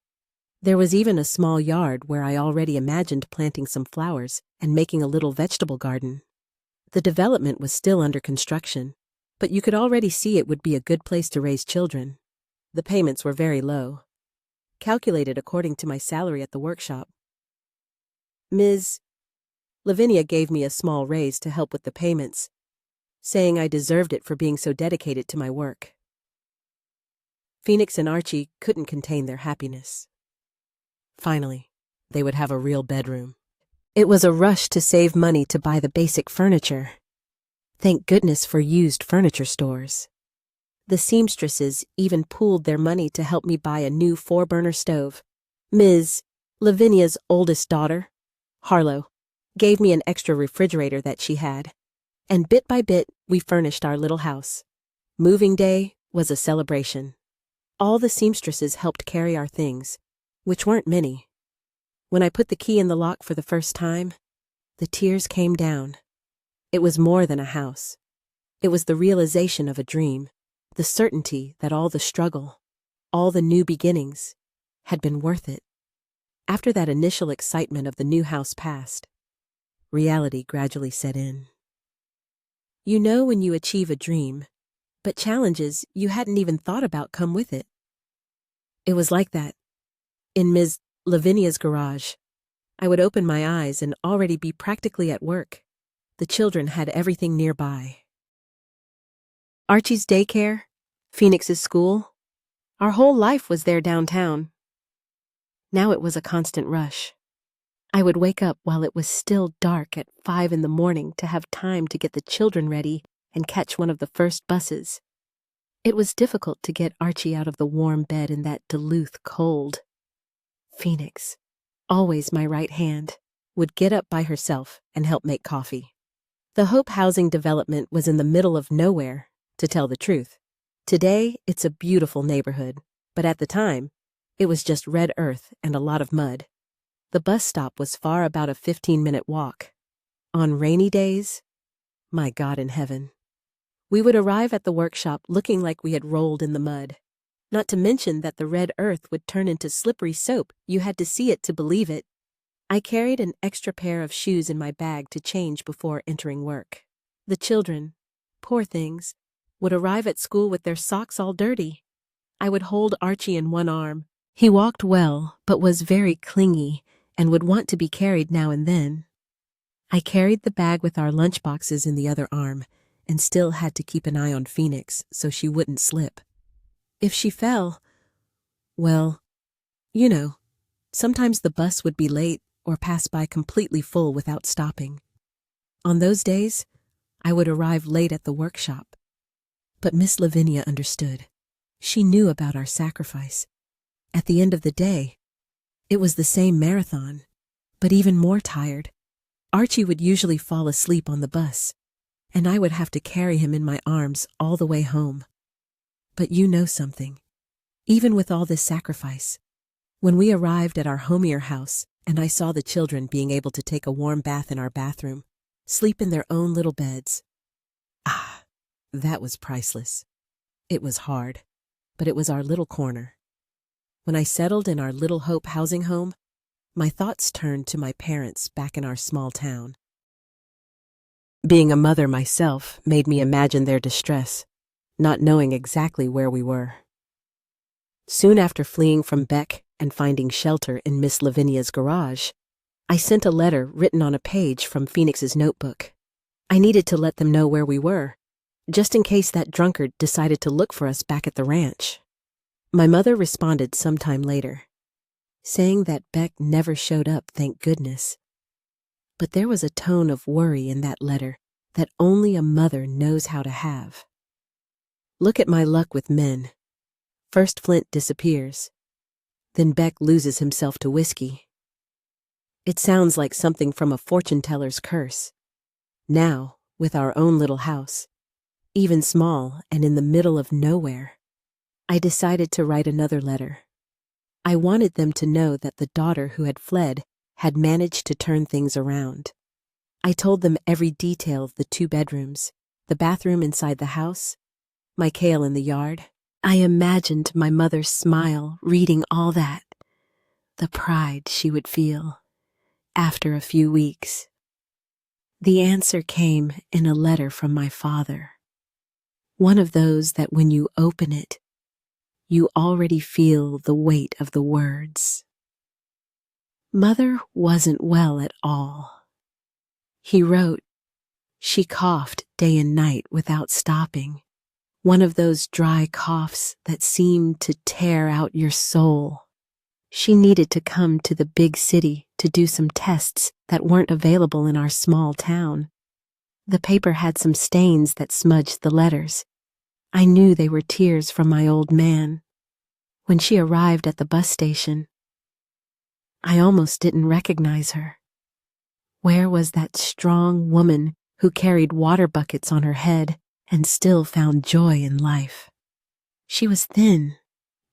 There was even a small yard where I already imagined planting some flowers and making a little vegetable garden. The development was still under construction, but you could already see it would be a good place to raise children. The payments were very low, calculated according to my salary at the workshop. Ms. Lavinia gave me a small raise to help with the payments, saying I deserved it for being so dedicated to my work. Phoenix and Archie couldn't contain their happiness. Finally, they would have a real bedroom. It was a rush to save money to buy the basic furniture. Thank goodness for used furniture stores. The seamstresses even pooled their money to help me buy a new 4-burner stove. Ms. Lavinia's oldest daughter, Harlow, gave me an extra refrigerator that she had, and bit by bit we furnished our little house. Moving day was a celebration. All the seamstresses helped carry our things, which weren't many. When I put the key in the lock for the first time, the tears came down. It was more than a house. It was the realization of a dream, the certainty that all the struggle, all the new beginnings, had been worth it. After that initial excitement of the new house passed, reality gradually set in. You know when you achieve a dream, but challenges you hadn't even thought about come with it. It was like that. In Ms. Lavinia's garage, I would open my eyes and already be practically at work. The children had everything nearby. Archie's daycare, Phoenix's school, our whole life was there downtown. Now it was a constant rush. I would wake up while it was still dark at 5 in the morning to have time to get the children ready and catch one of the first buses. It was difficult to get Archie out of the warm bed in that Duluth cold. Phoenix, always my right hand, would get up by herself and help make coffee. The Hope housing development was in the middle of nowhere, to tell the truth. Today, it's a beautiful neighborhood, but at the time, it was just red earth and a lot of mud. The bus stop was far about a 15-minute walk. On rainy days, my God in heaven, we would arrive at the workshop looking like we had rolled in the mud. Not to mention that the red earth would turn into slippery soap. You had to see it to believe it. I carried an extra pair of shoes in my bag to change before entering work. The children, poor things, would arrive at school with their socks all dirty. I would hold Archie in one arm. He walked well, but was very clingy and would want to be carried now and then. I carried the bag with our lunchboxes in the other arm and still had to keep an eye on Phoenix so she wouldn't slip. If she fell, well, you know, sometimes the bus would be late or pass by completely full without stopping. On those days, I would arrive late at the workshop. But Miss Lavinia understood. She knew about our sacrifice. At the end of the day, it was the same marathon, but even more tired. Archie would usually fall asleep on the bus, and I would have to carry him in my arms all the way home. But you know something. Even with all this sacrifice, when we arrived at our homier house and I saw the children being able to take a warm bath in our bathroom, sleep in their own little beds, that was priceless. It was hard, but it was our little corner. When I settled in our Little Hope housing home, my thoughts turned to my parents back in our small town. Being a mother myself made me imagine their distress, not knowing exactly where we were. Soon after fleeing from Beck and finding shelter in Miss Lavinia's garage, I sent a letter written on a page from Phoenix's notebook. I needed to let them know where we were, just in case that drunkard decided to look for us back at the ranch. My mother responded sometime later, saying that Beck never showed up, thank goodness. But there was a tone of worry in that letter that only a mother knows how to have. Look at my luck with men. First Flint disappears. Then Beck loses himself to whiskey. It sounds like something from a fortune-teller's curse. Now, with our own little house, even small and in the middle of nowhere, I decided to write another letter. I wanted them to know that the daughter who had fled had managed to turn things around. I told them every detail of the 2 bedrooms, the bathroom inside the house, my kale in the yard. I imagined my mother's smile reading all that, the pride she would feel after a few weeks. The answer came in a letter from my father, one of those that when you open it, you already feel the weight of the words. Mother wasn't well at all. He wrote, she coughed day and night without stopping, one of those dry coughs that seem to tear out your soul. She needed to come to the big city to do some tests that weren't available in our small town. The paper had some stains that smudged the letters. I knew they were tears from my old man. When she arrived at the bus station, I almost didn't recognize her. Where was that strong woman who carried water buckets on her head and still found joy in life? She was thin,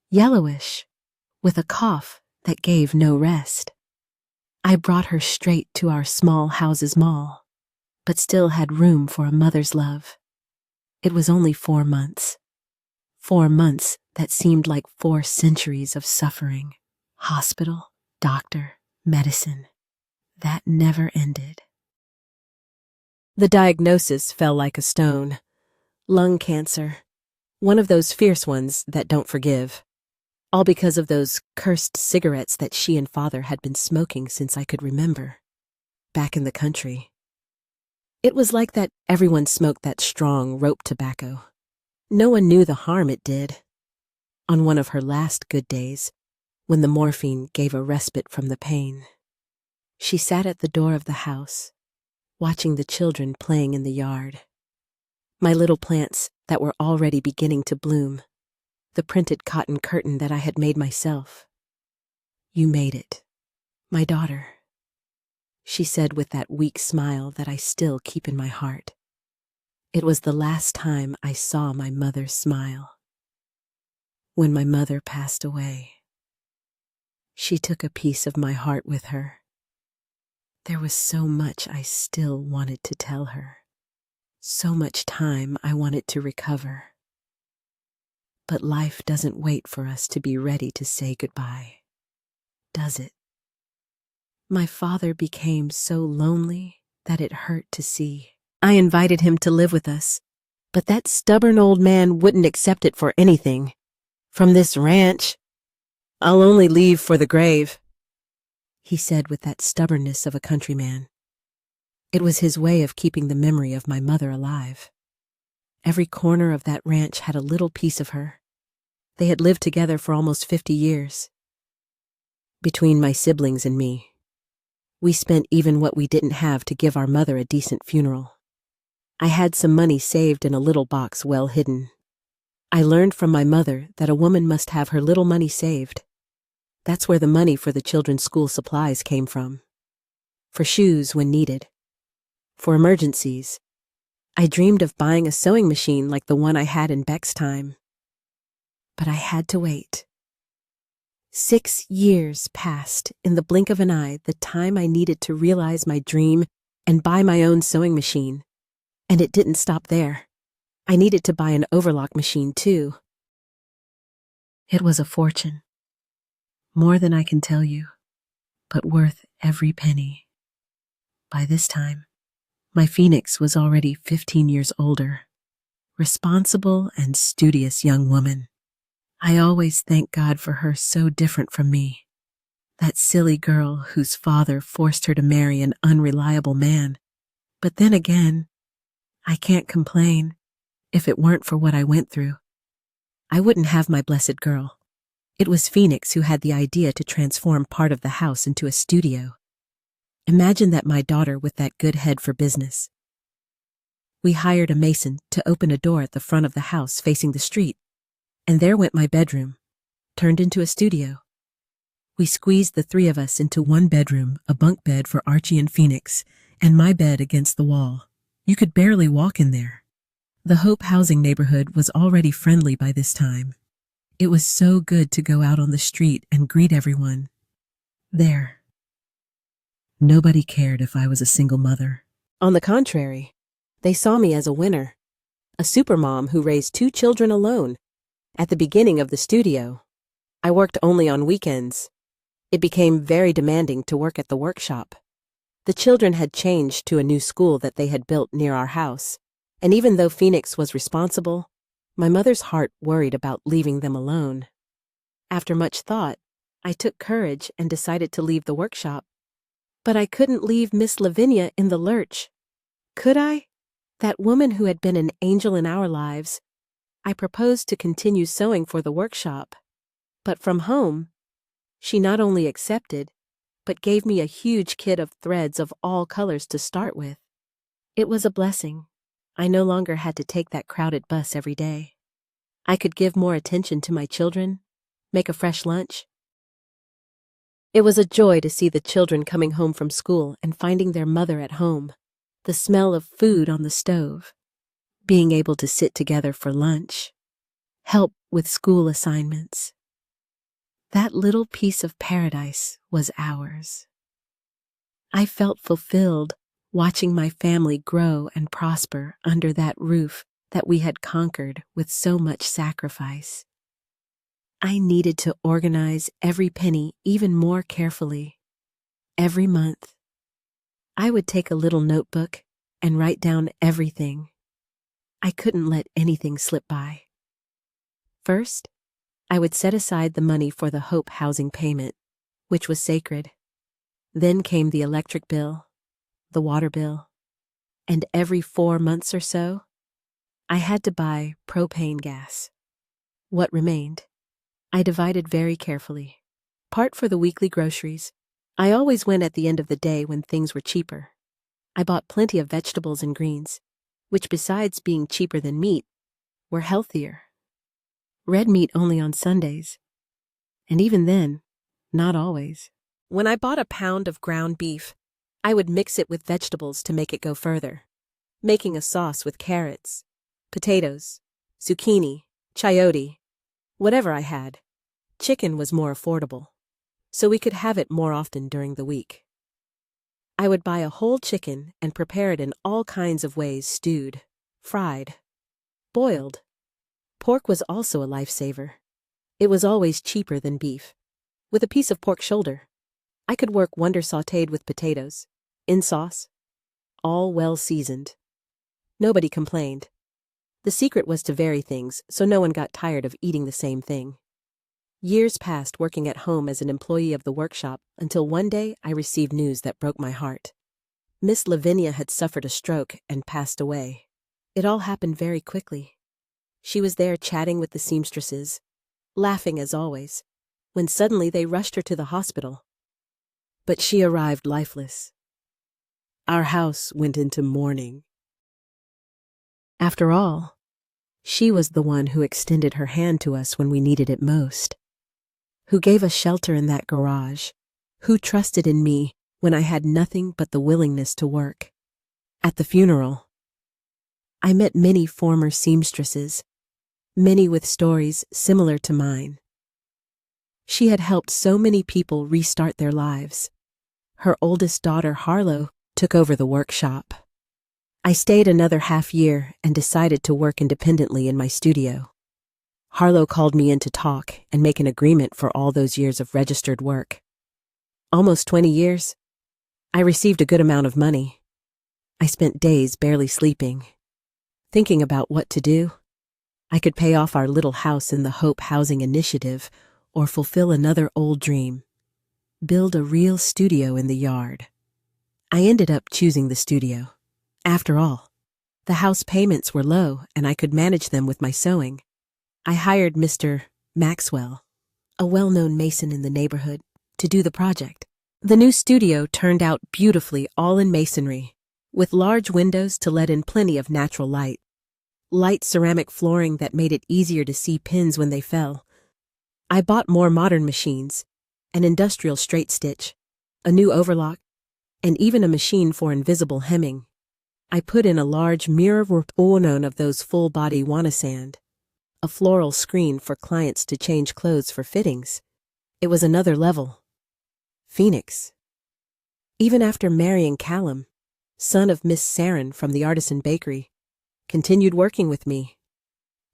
yellowish, with a cough that gave no rest. I brought her straight to our small houses mall, but still had room for a mother's love. It was only 4 months. 4 months that seemed like 4 centuries of suffering. Hospital, doctor, medicine. That never ended. The diagnosis fell like a stone. Lung cancer. One of those fierce ones that don't forgive. All because of those cursed cigarettes that she and father had been smoking since I could remember. Back in the country. It was like that everyone smoked that strong rope tobacco. No one knew the harm it did. On one of her last good days, when the morphine gave a respite from the pain, she sat at the door of the house, watching the children playing in the yard. My little plants that were already beginning to bloom. The printed cotton curtain that I had made myself. "You made it, my daughter," she said with that weak smile that I still keep in my heart. It was the last time I saw my mother smile. When my mother passed away, she took a piece of my heart with her. There was so much I still wanted to tell her. So much time I wanted to recover. But life doesn't wait for us to be ready to say goodbye, does it? My father became so lonely that it hurt to see. I invited him to live with us, but that stubborn old man wouldn't accept it for anything. "From this ranch, I'll only leave for the grave," he said with that stubbornness of a countryman. It was his way of keeping the memory of my mother alive. Every corner of that ranch had a little piece of her. They had lived together for almost 50 years. Between my siblings and me, we spent even what we didn't have to give our mother a decent funeral. I had some money saved in a little box well hidden. I learned from my mother that a woman must have her little money saved. That's where the money for the children's school supplies came from. For shoes when needed. For emergencies. I dreamed of buying a sewing machine like the one I had in Beck's time. But I had to wait. 6 years passed in the blink of an eye, the time I needed to realize my dream and buy my own sewing machine. And it didn't stop there. I needed to buy an overlock machine too. It was a fortune. More than I can tell you, but worth every penny. By this time, my Phoenix was already 15 years older, responsible and studious young woman. I always thank God for her so different from me. That silly girl whose father forced her to marry an unreliable man. But then again, I can't complain. If it weren't for what I went through, I wouldn't have my blessed girl. It was Phoenix who had the idea to transform part of the house into a studio. Imagine that, my daughter with that good head for business. We hired a mason to open a door at the front of the house facing the street, and there went my bedroom, turned into a studio. We squeezed the 3 of us into one bedroom, a bunk bed for Archie and Phoenix, and my bed against the wall. You could barely walk in there. The Hope housing neighborhood was already friendly by this time. It was so good to go out on the street and greet everyone. There. Nobody cared if I was a single mother. On the contrary, they saw me as a winner, a supermom who raised 2 children alone. At the beginning of the studio, I worked only on weekends. It became very demanding to work at the workshop. The children had changed to a new school that they had built near our house, and even though Phoenix was responsible, my mother's heart worried about leaving them alone. After much thought, I took courage and decided to leave the workshop. But I couldn't leave Miss Lavinia in the lurch. Could I? That woman who had been an angel in our lives. I proposed to continue sewing for the workshop. But from home, She not only accepted, but gave me a huge kit of threads of all colors to start with. It was a blessing. I no longer had to take that crowded bus every day. I could give more attention to my children, make a fresh lunch. It was a joy to see the children coming home from school and finding their mother at home, the smell of food on the stove, being able to sit together for lunch, help with school assignments. That little piece of paradise was ours. I felt fulfilled watching my family grow and prosper under that roof that we had conquered with so much sacrifice. I needed to organize every penny even more carefully. Every month, I would take a little notebook and write down everything. I couldn't let anything slip by. First, I would set aside the money for the Hope housing payment, which was sacred. Then came the electric bill, the water bill, and every 4 months or so, I had to buy propane gas. What remained, I divided very carefully. Part for the weekly groceries. I always went at the end of the day when things were cheaper. I bought plenty of vegetables and greens, which besides being cheaper than meat, were healthier. Red meat only on Sundays, and even then, not always. When I bought a pound of ground beef, I would mix it with vegetables to make it go further, making a sauce with carrots, potatoes, zucchini, chayote, whatever I had. Chicken was more affordable, so we could have it more often during the week. I would buy a whole chicken and prepare it in all kinds of ways: stewed, fried, boiled. Pork was also a lifesaver. It was always cheaper than beef. With a piece of pork shoulder, I could work wonder sautéed with potatoes, in sauce, all well seasoned. Nobody complained. The secret was to vary things so no one got tired of eating the same thing. Years passed working at home as an employee of the workshop until one day I received news that broke my heart. Miss Lavinia had suffered a stroke and passed away. It all happened very quickly. She was there chatting with the seamstresses, laughing as always, when suddenly they rushed her to the hospital. But she arrived lifeless. Our house went into mourning. After all, she was the one who extended her hand to us when we needed it most, who gave us shelter in that garage, who trusted in me when I had nothing but the willingness to work. At the funeral, I met many former seamstresses, many with stories similar to mine. She had helped so many people restart their lives. Her oldest daughter, Harlow, took over the workshop. I stayed another half year and decided to work independently in my studio. Harlow called me in to talk and make an agreement for all those years of registered work. Almost 20 years. I received a good amount of money. I spent days barely sleeping, thinking about what to do. I could pay off our little house in the Hope Housing Initiative or fulfill another old dream, build a real studio in the yard. I ended up choosing the studio. After all, the house payments were low and I could manage them with my sewing. I hired Mr. Maxwell, a well-known mason in the neighborhood, to do the project. The new studio turned out beautifully, all in masonry, with large windows to let in plenty of natural light. Light ceramic flooring that made it easier to see pins when they fell. I bought more modern machines, an industrial straight stitch, a new overlock, and even a machine for invisible hemming. I put in a large mirror-worked ornon of those full-body wanasand, a floral screen for clients to change clothes for fittings. It was another level. Phoenix. Even after marrying Callum, son of Miss Sarin from the Artisan Bakery, continued working with me.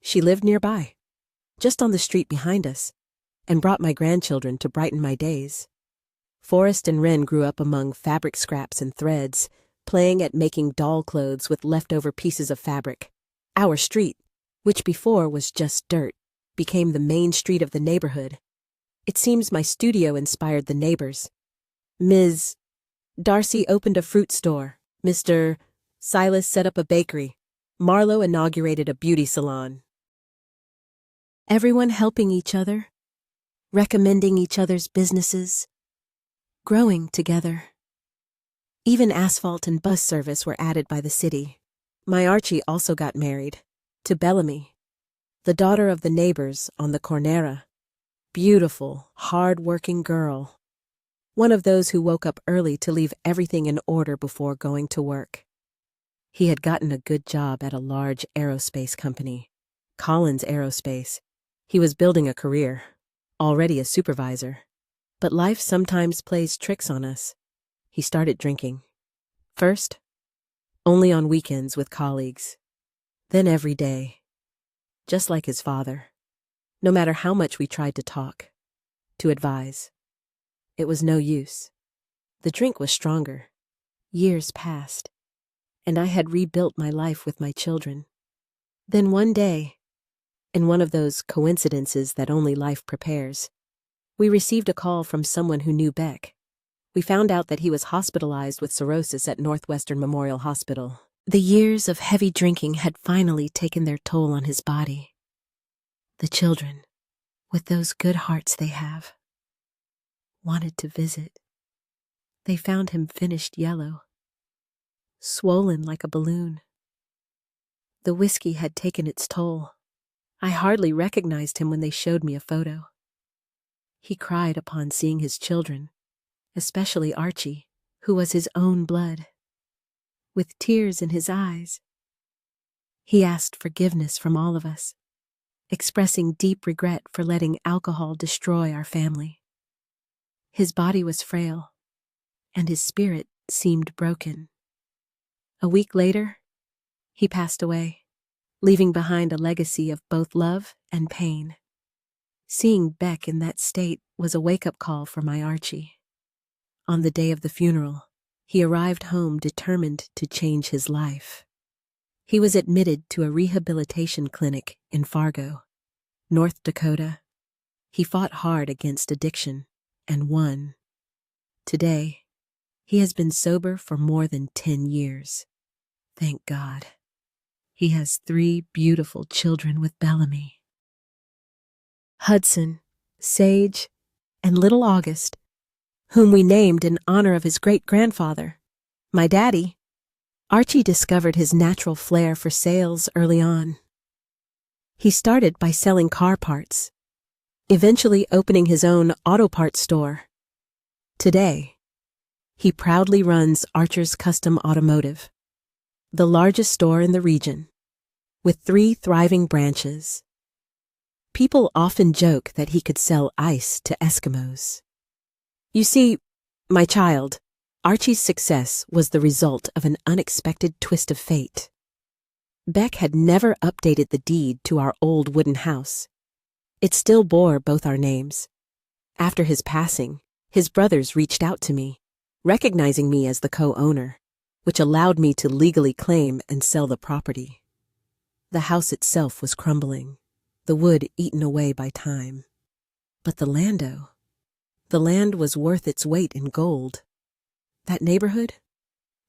She lived nearby, just on the street behind us, and brought my grandchildren to brighten my days. Forrest and Wren grew up among fabric scraps and threads, playing at making doll clothes with leftover pieces of fabric. Our street, which before was just dirt, became the main street of the neighborhood. It seems my studio inspired the neighbors. Ms. Darcy opened a fruit store. Mr. Silas set up a bakery. Marlowe inaugurated a beauty salon. Everyone helping each other, recommending each other's businesses, growing together. Even asphalt and bus service were added by the city. My Archie also got married, to Bellamy, the daughter of the neighbors on the Cornera. Beautiful, hard-working girl. One of those who woke up early to leave everything in order before going to work. He had gotten a good job at a large aerospace company, Collins Aerospace. He was building a career, already a supervisor. But life sometimes plays tricks on us. He started drinking. First, only on weekends with colleagues. Then every day. Just like his father. No matter how much we tried to talk, to advise. It was no use. The drink was stronger. Years passed, and I had rebuilt my life with my children. Then one day, in one of those coincidences that only life prepares, we received a call from someone who knew Beck. We found out that he was hospitalized with cirrhosis at Northwestern Memorial Hospital. The years of heavy drinking had finally taken their toll on his body. The children, with those good hearts they have, wanted to visit. They found him finished yellow, swollen like a balloon. The whiskey had taken its toll. I hardly recognized him when they showed me a photo. He cried upon seeing his children, especially Archie, who was his own blood. With tears in his eyes, he asked forgiveness from all of us, expressing deep regret for letting alcohol destroy our family. His body was frail, and his spirit seemed broken. A week later, he passed away, leaving behind a legacy of both love and pain. Seeing Beck in that state was a wake-up call for my Archie. On the day of the funeral, he arrived home determined to change his life. He was admitted to a rehabilitation clinic in Fargo, North Dakota. He fought hard against addiction and won. Today, he has been sober for more than 10 years. Thank God. He has 3 beautiful children with Bellamy. Hudson, Sage, and little August, whom we named in honor of his great-grandfather, my daddy. Archie discovered his natural flair for sales early on. He started by selling car parts, eventually opening his own auto parts store. Today, he proudly runs Archer's Custom Automotive, the largest store in the region, with 3 thriving branches. People often joke that he could sell ice to Eskimos. You see, my child, Archie's success was the result of an unexpected twist of fate. Beck had never updated the deed to our old wooden house. It still bore both our names. After his passing, his brothers reached out to me, recognizing me as the co-owner, which allowed me to legally claim and sell the property. The house itself was crumbling, the wood eaten away by time. But the land was worth its weight in gold. That neighborhood,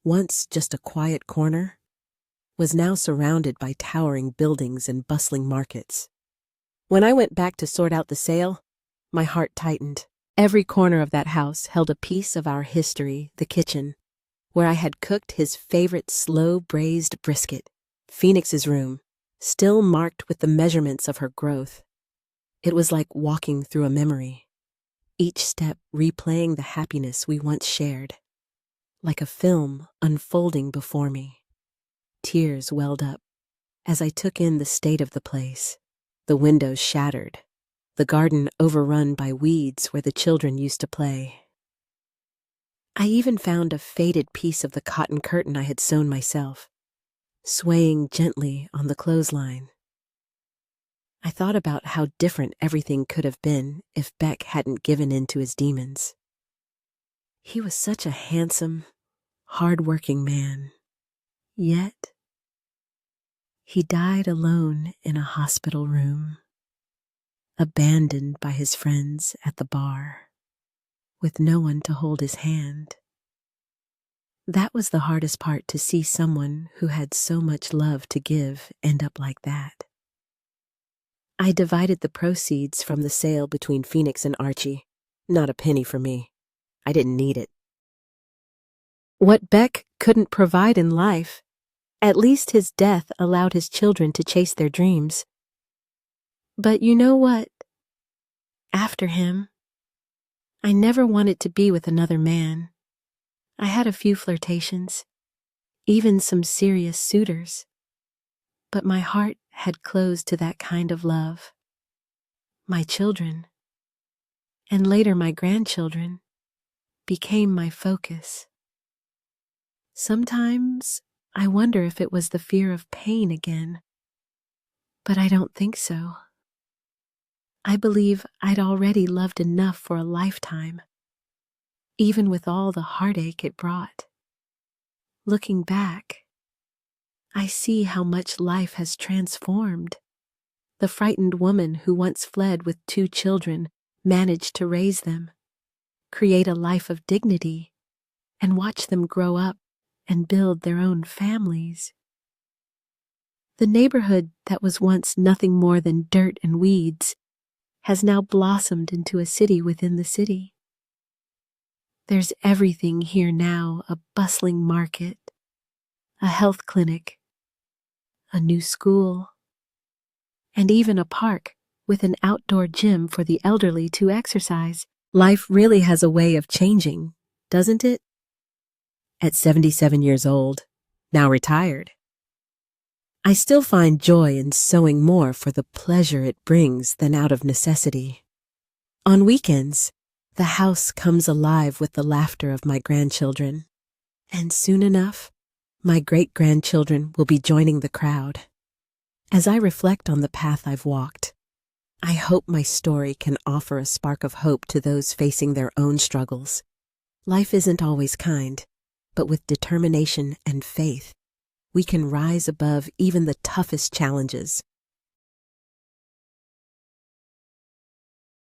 once just a quiet corner, was now surrounded by towering buildings and bustling markets. When I went back to sort out the sale, my heart tightened. Every corner of that house held a piece of our history, the kitchen, where I had cooked his favorite slow-braised brisket, Phoenix's room, still marked with the measurements of her growth. It was like walking through a memory, each step replaying the happiness we once shared. Like a film unfolding before me. Tears welled up as I took in the state of the place, the windows shattered, the garden overrun by weeds where the children used to play. I even found a faded piece of the cotton curtain I had sewn myself, swaying gently on the clothesline. I thought about how different everything could have been if Beck hadn't given in to his demons. He was such a handsome, hard-working man. Yet, he died alone in a hospital room, abandoned by his friends at the bar, with no one to hold his hand. That was the hardest part, to see someone who had so much love to give end up like that. I divided the proceeds from the sale between Phoenix and Archie. Not a penny for me. I didn't need it. What Beck couldn't provide in life, at least his death allowed his children to chase their dreams. But you know what? After him, I never wanted to be with another man. I had a few flirtations, even some serious suitors. But my heart had closed to that kind of love. My children, and later my grandchildren, became my focus. Sometimes I wonder if it was the fear of pain again, but I don't think so. I believe I'd already loved enough for a lifetime, even with all the heartache it brought. Looking back, I see how much life has transformed. The frightened woman who once fled with 2 children managed to raise them, create a life of dignity, and watch them grow up and build their own families. The neighborhood that was once nothing more than dirt and weeds has now blossomed into a city within the city. There's everything here now: a bustling market, a health clinic, a new school, and even a park with an outdoor gym for the elderly to exercise. Life really has a way of changing, doesn't it? At 77 years old, now retired, I still find joy in sewing more for the pleasure it brings than out of necessity. On weekends, the house comes alive with the laughter of my grandchildren, and soon enough, my great-grandchildren will be joining the crowd. As I reflect on the path I've walked, I hope my story can offer a spark of hope to those facing their own struggles. Life isn't always kind, but with determination and faith, we can rise above even the toughest challenges